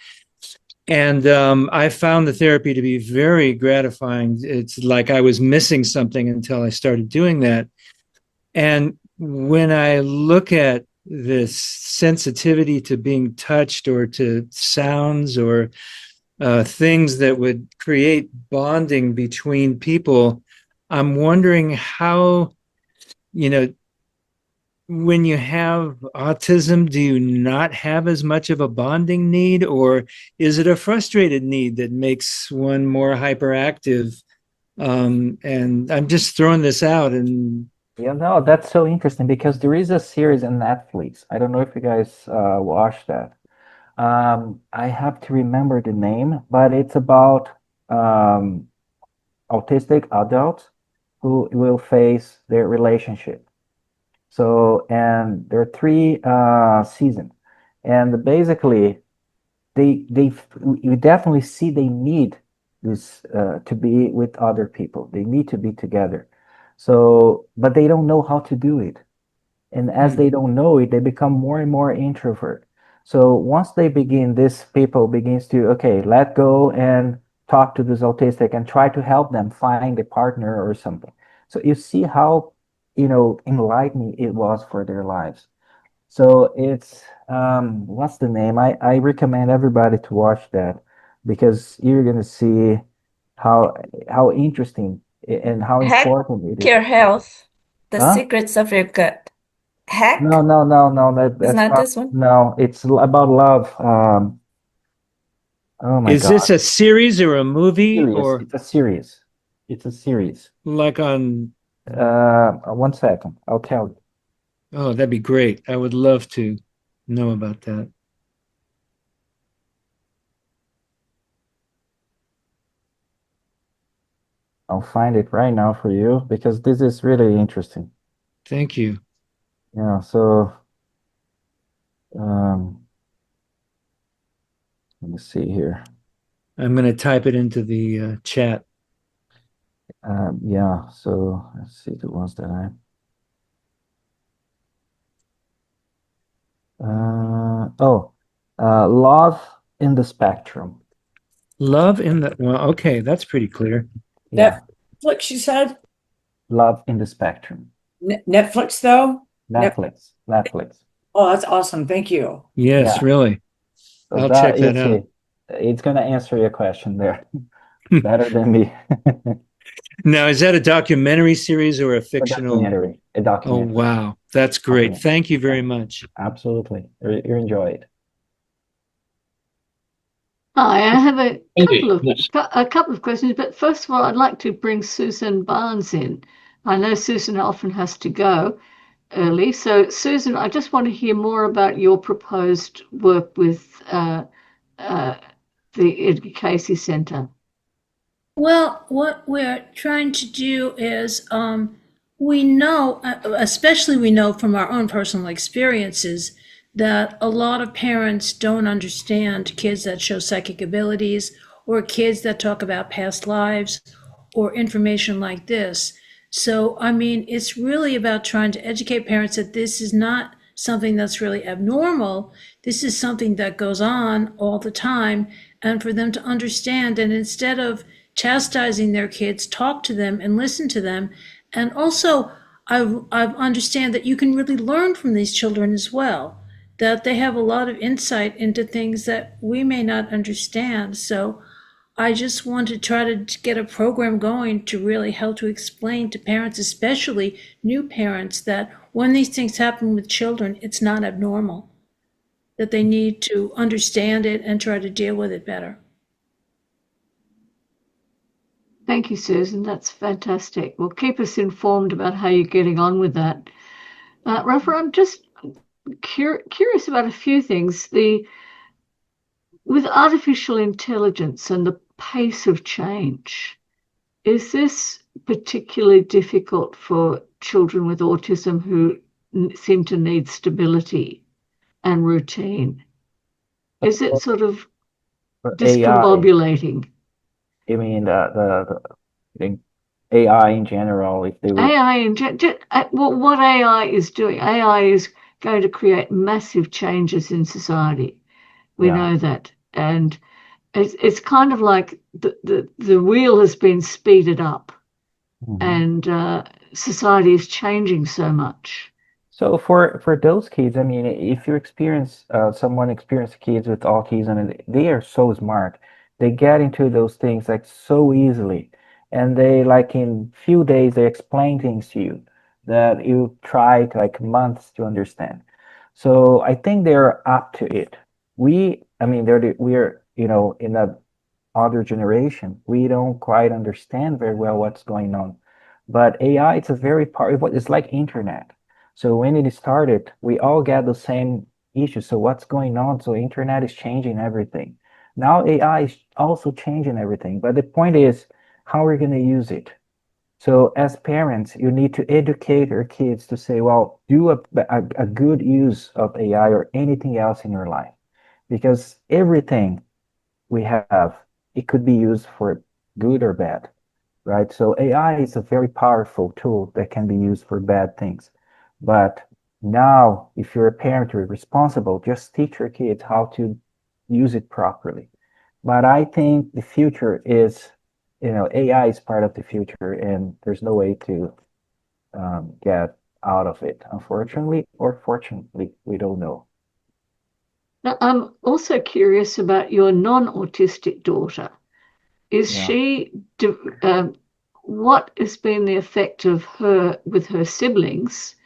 And I found the therapy to be very gratifying. It's like I was missing something until I started doing that. And when I look at this sensitivity to being touched, or to sounds, or things that would create bonding between people, I'm wondering how, when you have autism, do you not have as much of a bonding need, or is it a frustrated need that makes one more hyperactive? And I'm just throwing this out. And No, that's so interesting because there is a series on Netflix. I don't know if you guys watched that. I have to remember the name, but it's about um, autistic adults who will face their relationship. So, and there are three seasons, and basically, they you definitely see they need this to be with other people. They need to be together. So, but they don't know how to do it. And as they don't know it, they become more and more introvert. So once they begin, this people begins to, okay, let go and talk to this autistic and try to help them find a partner or something. So you see how, enlightening it was for their lives. So it's, what's the name? I recommend everybody to watch that because you're going to see how, interesting and how Hack important it is. your health. The Huh? secrets of your gut. Hack No, no, no, no. is That's not not. this one. No, it's about love. Oh my is this God. a series or a movie, Serious. or It's a series. It's a series. like on? 1 second. I'll tell you. Oh, that'd be great. I would love to know about that. I'll find it right now for you because this is really interesting. Thank you. Yeah. So, um, let me see here. I'm going to type it into the chat. Yeah. So let's see the ones that Love in the Spectrum. Love in the, well, okay, that's pretty clear. Yeah. Netflix, you said? Love in the Spectrum. Netflix, though? Netflix. Netflix. Oh, that's awesome. Thank you. Yes, Yeah. really. So I'll that check that is out. it. It's gonna answer your question there better than me. Now, is that a documentary series or a A fictional? documentary. A Oh, documentary. wow. That's great. Documentary. Thank you very much. Absolutely. You enjoy it. Hi, I have Wendy, yes. a couple of questions, but first of all, I'd like to bring Susan Barnes in. I know Susan often has to go early, so Susan, I just want to hear more about your proposed work with the Edgar Casey Center. Well, what we're trying to do is we know, especially we know from our own personal experiences, that a lot of parents don't understand kids that show psychic abilities or kids that talk about past lives or information like this. So, I mean, it's really about trying to educate parents that this is not something that's really abnormal. This is something that goes on all the time, and for them to understand. And instead of chastising their kids, talk to them and listen to them. And also, I understand that you can really learn from these children as well, that they have a lot of insight into things that we may not understand. So I just want to try to get a program going to really help to explain to parents, especially new parents, that when these things happen with children, it's not abnormal, that they need to understand it and try to deal with it better. Thank you, Susan. That's fantastic. Well, keep us informed about how you're getting on with that. Rafa, I'm just curious about a few things. With artificial intelligence and the pace of change, is this particularly difficult for children with autism who seem to need stability and routine? Is it sort of For AI, discombobulating? I mean the AI in general, if they would, AI what AI is doing, AI is going to create massive changes in society. We yeah. know that, and it's kind of like the wheel has been speeded up, Mhm. and society is changing so much. So for those kids, I mean, if you experience someone experience kids with autism, and they are so smart, they get into those things like so easily, and they like in few days they explain things to you that you tried like months to understand. So I think they're up to it. I mean, we're in a other generation, we don't quite understand very well what's going on. But AI, it's a very part, it's like internet. So when it started, we all get the same issue. So what's going on? So internet is changing everything. Now AI is also changing everything. But the point is how we're going to use it. So as parents, you need to educate your kids to say, well, do a good use of AI or anything else in your life. Because everything we have, it could be used for good or bad, right? So AI is a very powerful tool that can be used for bad things. But now, if you're a parent or responsible, just teach your kids how to use it properly. But I think the future is, AI is part of the future, and there's no way to get out of it, unfortunately or fortunately, we don't know. Now, I'm also curious about your non-autistic daughter. Is Yeah. she, what has been the effect of her with her siblings?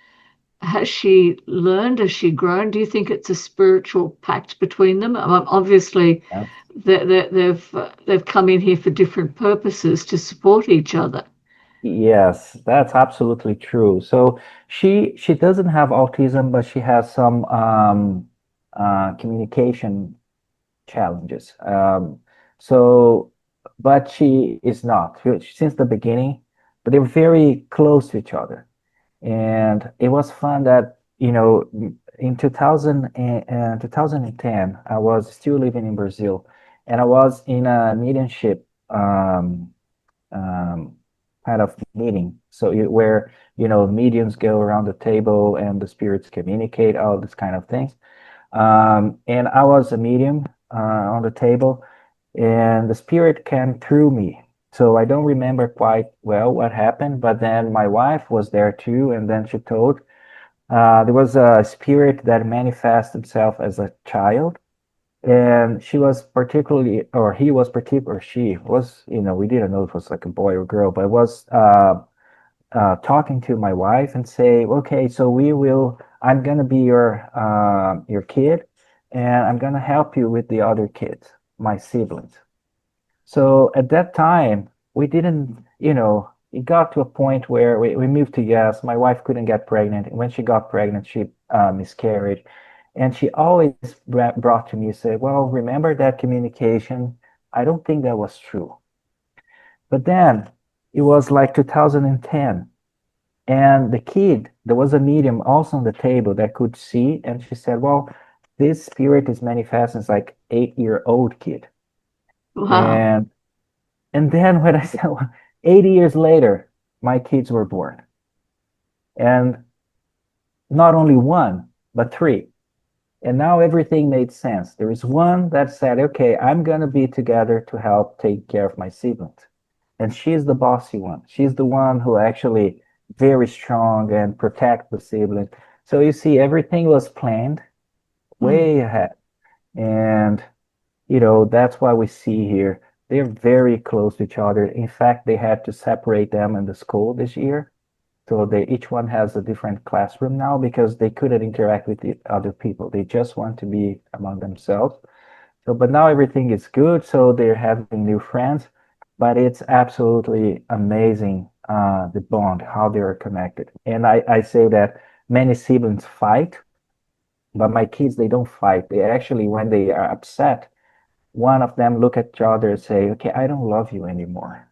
Has she learned? Has she grown? Do you think it's a spiritual pact between them? Obviously, Yeah. they've come in here for different purposes to support each other. Yes, that's absolutely true. So she doesn't have autism, but she has some communication challenges. So, but she is not since the beginning. But they're very close to each other, and it was fun that in 2010 I was still living in Brazil, and I was in a mediumship. Um, kind of meeting. So where mediums go around the table and the spirits communicate, all this kind of things. And I was a medium on the table, and the spirit came through me. So I don't remember quite well what happened, but then my wife was there too, and then she told there was a spirit that manifested itself as a child, and she was particularly, or he was particular, she was, we didn't know if it was like a boy or girl, but it was talking to my wife and say, okay, so I'm gonna be your kid, and I'm gonna help you with the other kids, my siblings. So at that time, we didn't, it got to a point where we moved to yes, my wife couldn't get pregnant. And when she got pregnant, she miscarried. And she always brought to me, say, well, remember that communication? I don't think that was true. But then it was like 2010. And the kid, there was a medium also on the table that could see, and she said, well, this spirit is manifesting as like 8-year-old kid. Wow. And then when I said, well, 80 years later, my kids were born. And not only one, but three. And now everything made sense. There is one that said, okay, I'm going to be together to help take care of my siblings. And she's the bossy one. She's the one who actually very strong and protect the siblings. So you see, everything was planned way ahead. And, that's why we see here, they're very close to each other. In fact, they had to separate them in the school this year. So each one has a different classroom now because they couldn't interact with the other people. They just want to be among themselves. So, but now everything is good. So they're having new friends, but it's absolutely amazing, the bond, how they are connected. And I say that many siblings fight, but my kids, they don't fight. They actually, when they are upset, one of them look at each other and say, okay, I don't love you anymore.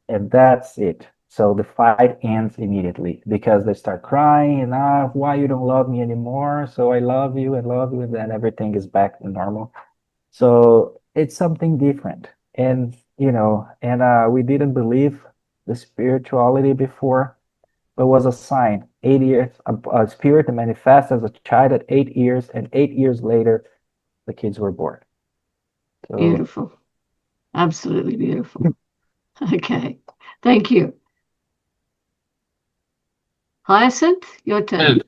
And that's it. So the fight ends immediately because they start crying and why you don't love me anymore? So I love you and love you, and then everything is back to normal. So it's something different. And we didn't believe the spirituality before, but was a sign. 8 years, a spirit manifests as a child at 8 years, and 8 years later, the kids were born. So Beautiful. Absolutely beautiful. Okay. Thank you. Hyacinth, your turn. And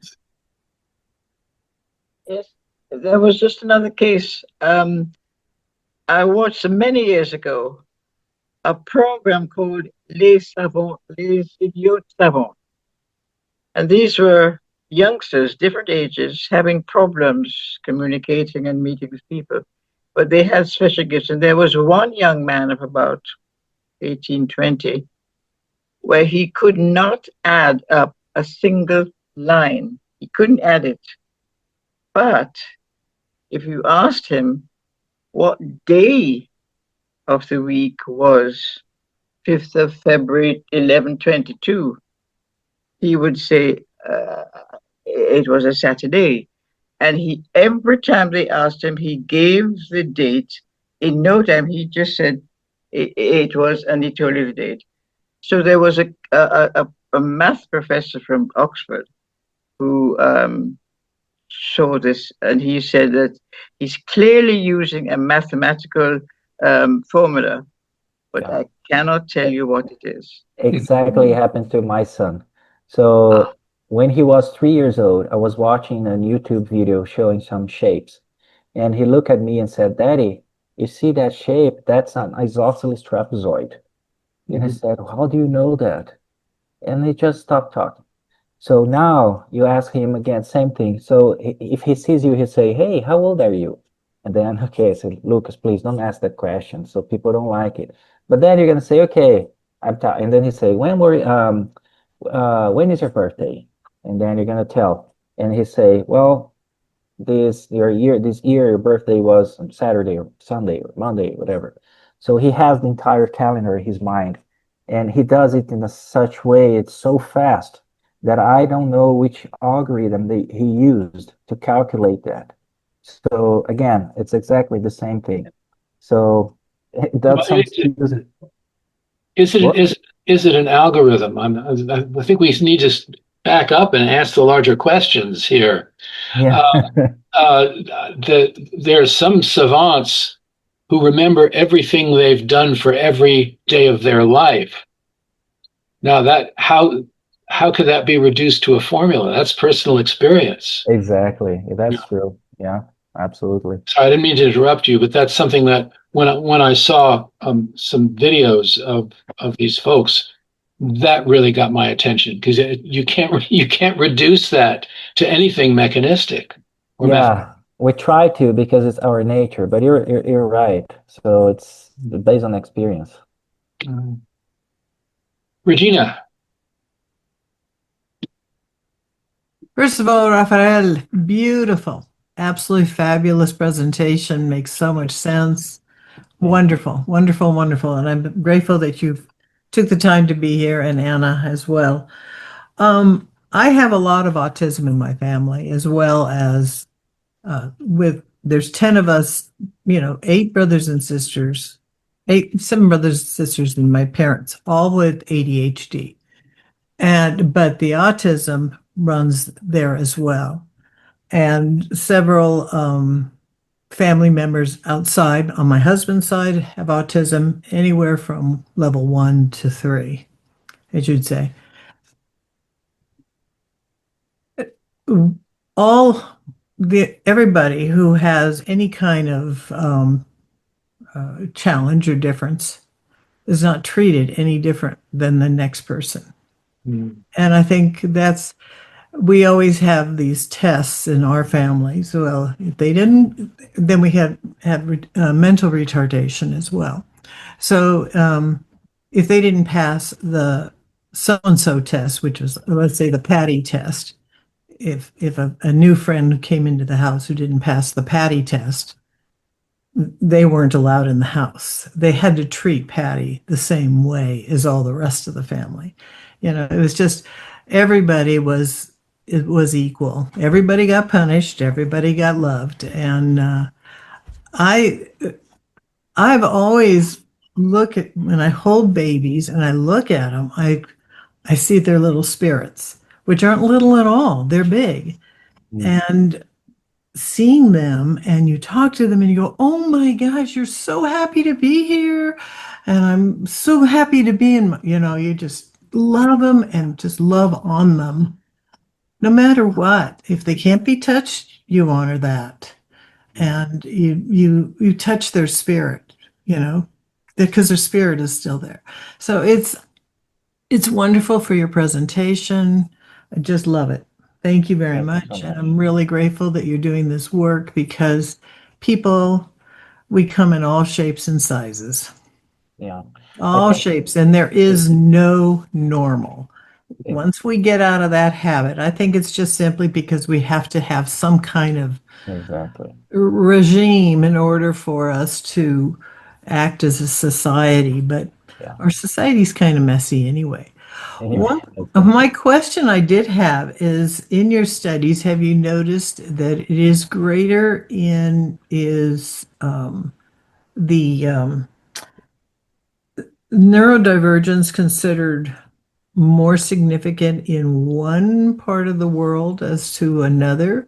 Yes, there was just another case. I watched many years ago a program called Les Idiots Savants. And these were youngsters, different ages, having problems communicating and meeting with people. But they had special gifts. And there was one young man of about 18, 20, where he could not add up a single line. He couldn't add it. But if you asked him what day of the week was 5th of February, 1122, he would say it was a Saturday. And every time they asked him, he gave the date. In no time, he just said it was, and he told you the date. So there was a math professor from Oxford who saw this, and he said that he's clearly using a mathematical formula, but Yeah. I cannot tell you what it is. exactly happened to my son. So when he was 3 years old, I was watching a YouTube video showing some shapes. And he looked at me and said, Daddy, you see that shape? That's an isosceles trapezoid. And I said, how do you know that? And he just stopped talking. So now you ask him again, same thing. So if he sees you, he'll say, hey, how old are you? And then, okay, I said, Lucas, please don't ask that question. So people don't like it. But then you're going to say, okay, and then he say, when is your birthday? And then you're going to tell. And he say, well, this year your birthday was on Saturday or Sunday or Monday, whatever. So he has the entire calendar in his mind, and he does it in such way, it's so fast that I don't know which algorithm he used to calculate that. So again, it's exactly the same thing. So that's well, something. What? Is it an algorithm? I think we need to back up and ask the larger questions here. Yeah. There are some savants who remember everything they've done for every day of their life. Now, how could that be reduced to a formula? That's personal experience. Exactly. That's true. Yeah, absolutely. Sorry, I didn't mean to interrupt you, but that's something that when I saw some videos of these folks, that really got my attention because you can't reduce that to anything mechanistic. Yeah, we try to because it's our nature, but you're right. So it's based on experience. Regina. First of all, Rafael, beautiful, absolutely fabulous presentation. Makes so much sense. Wonderful, wonderful, wonderful. And I'm grateful that you took the time to be here, and Anna as well. I have a lot of autism in my family, as well as there's 10 of us, 8 brothers and sisters, 7 brothers and sisters, and my parents, all with ADHD. But the autism runs there as well. And several family members outside on my husband's side have autism, anywhere from level 1 to 3, I should say. Everybody who has any kind of challenge or difference is not treated any different than the next person. And I think we always have these tests in our families. Well, if they didn't, then we had mental retardation as well. So if they didn't pass the so-and-so test, which was, let's say, the Patty test, if a new friend came into the house who didn't pass the Patty test, they weren't allowed in the house. They had to treat Patty the same way as all the rest of the family. It was just everybody was equal. Everybody got punished. Everybody got loved. And I've always when I hold babies and I look at them, I see their little spirits, which aren't little at all. They're big. And seeing them, and you talk to them and you go, oh my gosh, you're so happy to be here. And I'm so happy to be you just love them and just love on them. No matter what, if they can't be touched, you honor that. And you touch their spirit, because their spirit is still there. So it's wonderful for your presentation. I just love it. Thank you very much. And I'm really grateful that you're doing this work, because we come in all shapes and sizes. Yeah. All shapes. And there is no normal. Once we get out of that habit, I think it's just simply because we have to have some kind of regime in order for us to act as a society. But our society's kind of messy anyway. One of my question I did have is, in your studies, have you noticed that it is greater the neurodivergence considered more significant in one part of the world as to another?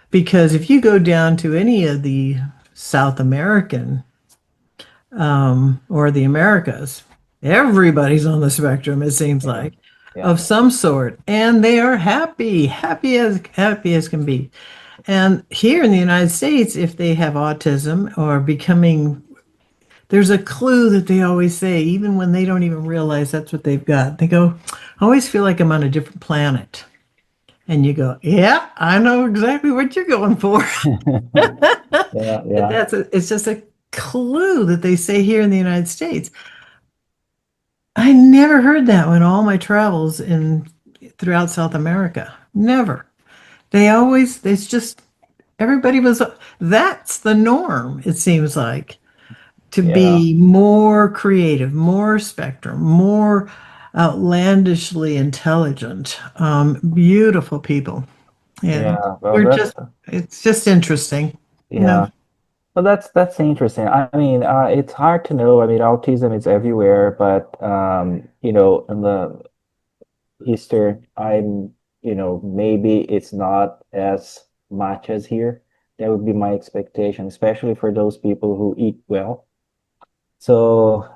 Because if you go down to any of the South American or the Americas, everybody's on the spectrum, it seems like, of some sort, and they are happy as can be. And here in the United States, if they have autism or there's a clue that they always say, even when they don't even realize that's what they've got. They go, I always feel like I'm on a different planet. And you go, yeah, I know exactly what you're going for. It's just a clue that they say here in the United States. I never heard that in all my travels throughout South America. Never. It's just, that's the norm, it seems like, to be more creative, more spectrum, more outlandishly intelligent, beautiful people. And it's just interesting. Yeah. Well, that's interesting. I mean, it's hard to know. I mean, autism is everywhere, but in the Eastern, maybe it's not as much as here. That would be my expectation, especially for those people who eat well. So,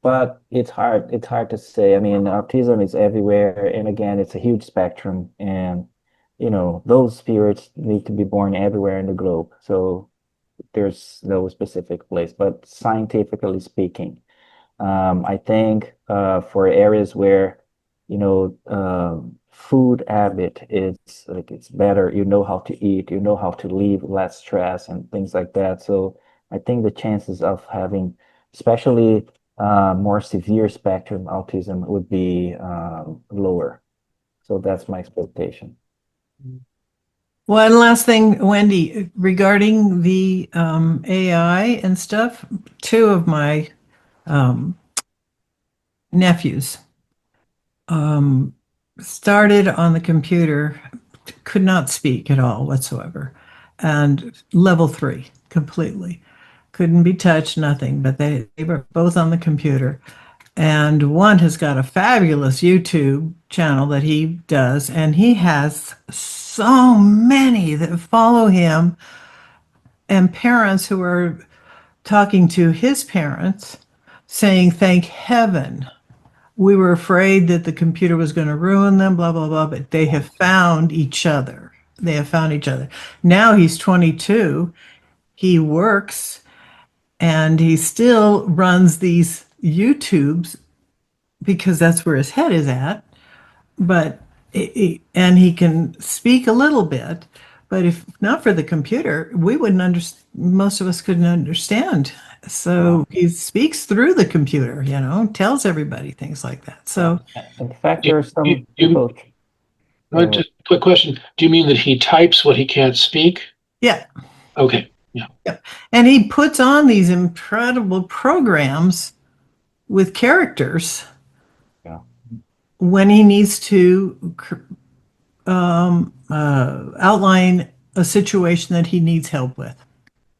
but it's hard to say. I mean, autism is everywhere, and again, it's a huge spectrum, and those spirits need to be born everywhere in the globe. So there's no specific place, but scientifically speaking, I think for areas where food habit is like it's better, how to eat, how to live, less stress and things like that. So I think the chances of having, especially more severe spectrum autism, would be lower. So that's my expectation. One last thing, Wendy, regarding the AI and stuff, 2 of my nephews started on the computer, could not speak at all whatsoever, and level 3 completely. Couldn't be touched, nothing, but they were both on the computer. And one has got a fabulous YouTube channel that he does, and he has so many that follow him, and parents who are talking to his parents saying, thank heaven. We were afraid that the computer was going to ruin them, blah, blah, blah, but they have found each other. They have found each other. Now he's 22. He works and he still runs these YouTubes because that's where his head is at. But and he can speak a little bit, but if not for the computer, we wouldn't understand. Most of us couldn't understand. So he speaks through the computer, tells everybody things like that. So In fact, there are some people. Just a quick question. Do you mean that he types what he can't speak? yeah. Okay. Yeah. Yep. And he puts on these incredible programs with characters when he needs to outline a situation that he needs help with.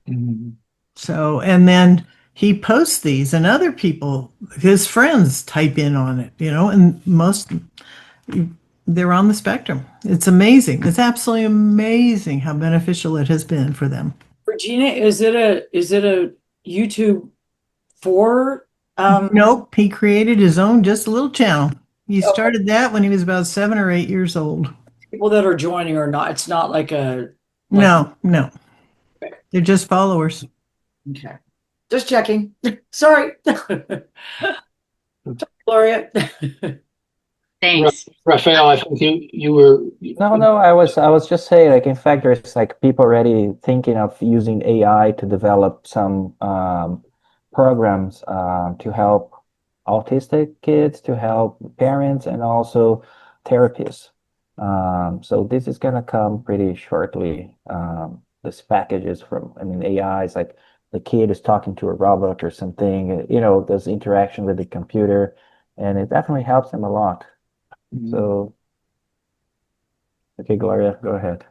Mm-hmm. So, and then he posts these, and other people, his friends, type in on it, and most, they're on the spectrum. It's amazing. It's absolutely amazing how beneficial it has been for them. Regina, is it a YouTube for? Nope, he created his own just a little channel. He started that when he was about 7 or 8 years old. People that are joining or not? It's not like a. No. They're just followers. Okay. Just checking. Sorry. Gloria. Thanks. Raphael, I think you were. No, I was just saying, like, in fact, there's like people already thinking of using AI to develop some programs to help autistic kids, to help parents, and also therapists. So this is gonna come pretty shortly. This packages from, AI is like the kid is talking to a robot or something, there's interaction with the computer, and it definitely helps them a lot. So, okay, Gloria, go ahead.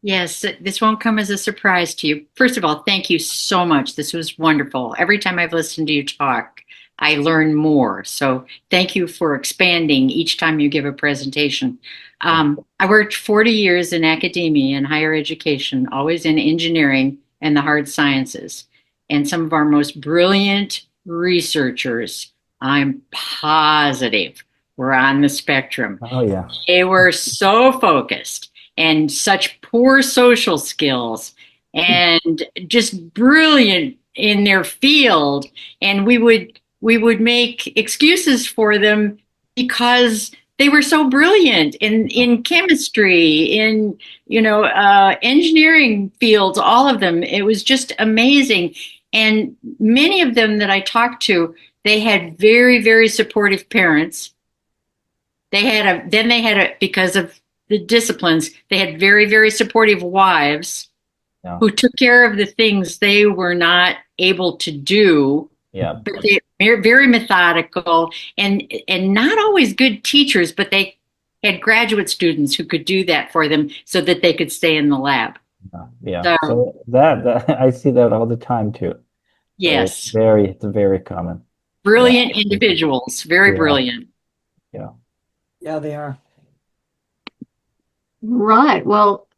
Yes, this won't come as a surprise to you. First of all, thank you so much. This was wonderful. Every time I've listened to you talk, I learn more. So thank you for expanding each time you give a presentation. I worked 40 years in academia and higher education, always in engineering and the hard sciences. And some of our most brilliant researchers, I'm positive, were on the spectrum. Oh, yeah. They were so focused and such poor social skills and just brilliant in their field. And we would make excuses for them because they were so brilliant in chemistry, in engineering fields, all of them. It was just amazing. And many of them that I talked to, they had very, very supportive parents. Because of the disciplines, they had very, very supportive wives who took care of the things they were not able to do. Yeah. But they were very methodical and not always good teachers, but they had graduate students who could do that for them so that they could stay in the lab. Yeah. So that I see that all the time too. Yes. So it's very common. Brilliant individuals, very brilliant. Yeah. Yeah, they are. Right. Well,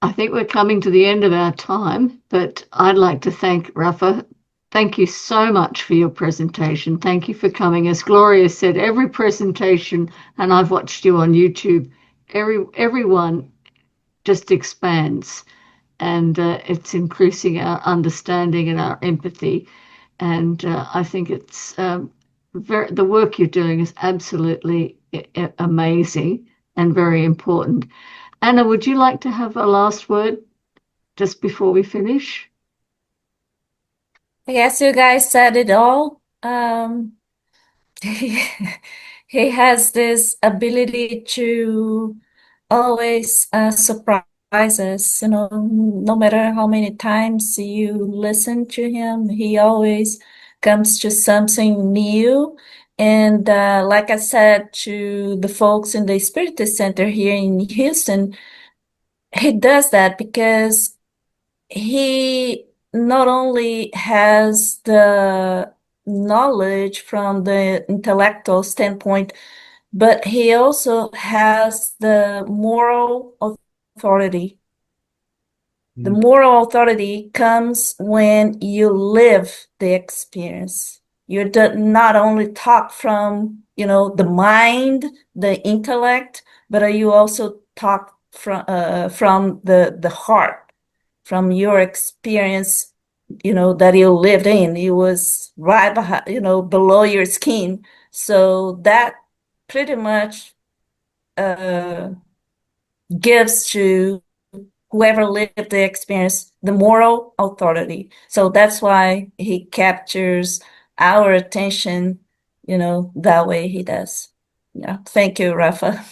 I think we're coming to the end of our time, but I'd like to thank Rafa. Thank you so much for your presentation. Thank you for coming. As Gloria said, every presentation, and I've watched you on YouTube, everyone just expands, and it's increasing our understanding and our empathy. And I think it's the work you're doing is absolutely amazing and very important. Anna, would you like to have a last word just before we finish? I guess you guys said it all. He, he has this ability to always surprise us, no matter how many times you listen to him, he always comes to something new And like I said to the folks in the Spiritist Center here in Houston, he does that because he not only has the knowledge from the intellectual standpoint, but he also has the moral authority. The moral authority comes when you live the experience. You do not only talk from, the mind, the intellect, but you also talk from the heart, from your experience, that you lived in. It was right behind, below your skin. So that pretty much gives to whoever lived the experience the moral authority. So that's why he captures our attention, that way he does. Yeah. Thank you, Rafa.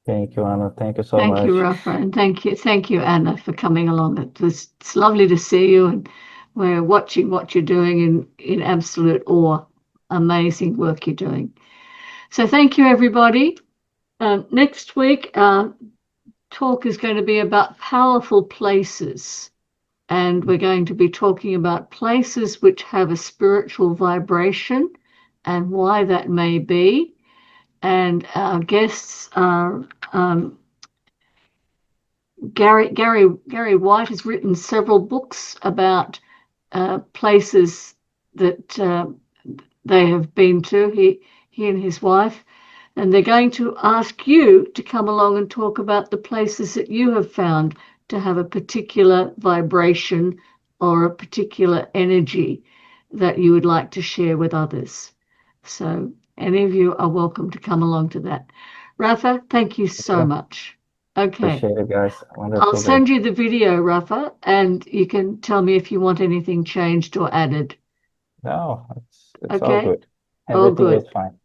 Thank you, Anna. Thank you so Thank you, much. Rafa, and thank you, Anna, for coming along. It's lovely to see you, and we're watching what you're doing in absolute awe. Amazing work you're doing. So thank you, everybody. Next week, our talk is going to be about powerful places, and we're going to be talking about places which have a spiritual vibration and why that may be. And our guests are Gary White has written several books about places that they have been to. He and his wife, and they're going to ask you to come along and talk about the places that you have found to have a particular vibration or a particular energy that you would like to share with others. So any of you are welcome to come along to that. Rafa, thank you so much. Okay. Appreciate it, guys. I'll Wonderful day. send you the video, Rafa, and you can tell me if you want anything changed or added. No, it's all Okay? good. All Everything good. is fine.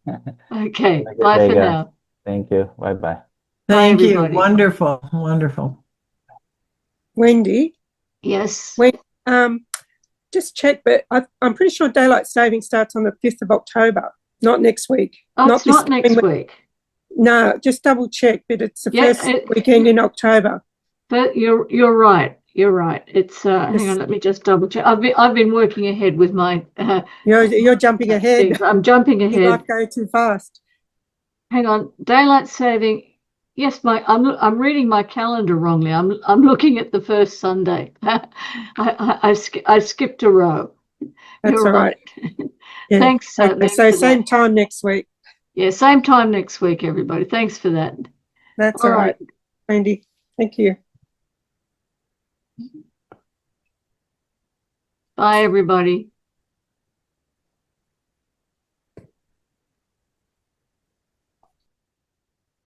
Okay. Have a good Bye day, for guys. now. Thank you. Bye-bye. Bye, Thank you. everybody. Wonderful. Wonderful. Wendy, Yes. just check, but I'm pretty sure daylight saving starts on the 5th of October, not next week. Oh, it's not next week. No, just double check, but it's the Yeah, first weekend in October. But you're right. You're right. It's hang on, let me just double check. I've been working ahead with my You're jumping ahead. things. I'm jumping You ahead. might go too fast. Hang on. Daylight saving. Yes, I'm reading my calendar wrongly. I'm looking at the first Sunday. I skipped a row. That's You're all right. Yeah. Thanks. Okay, Thanks so for same that. time next week. Yeah, same time next week, everybody. Thanks for that. That's All all right, Wendy. Thank you. Bye, everybody.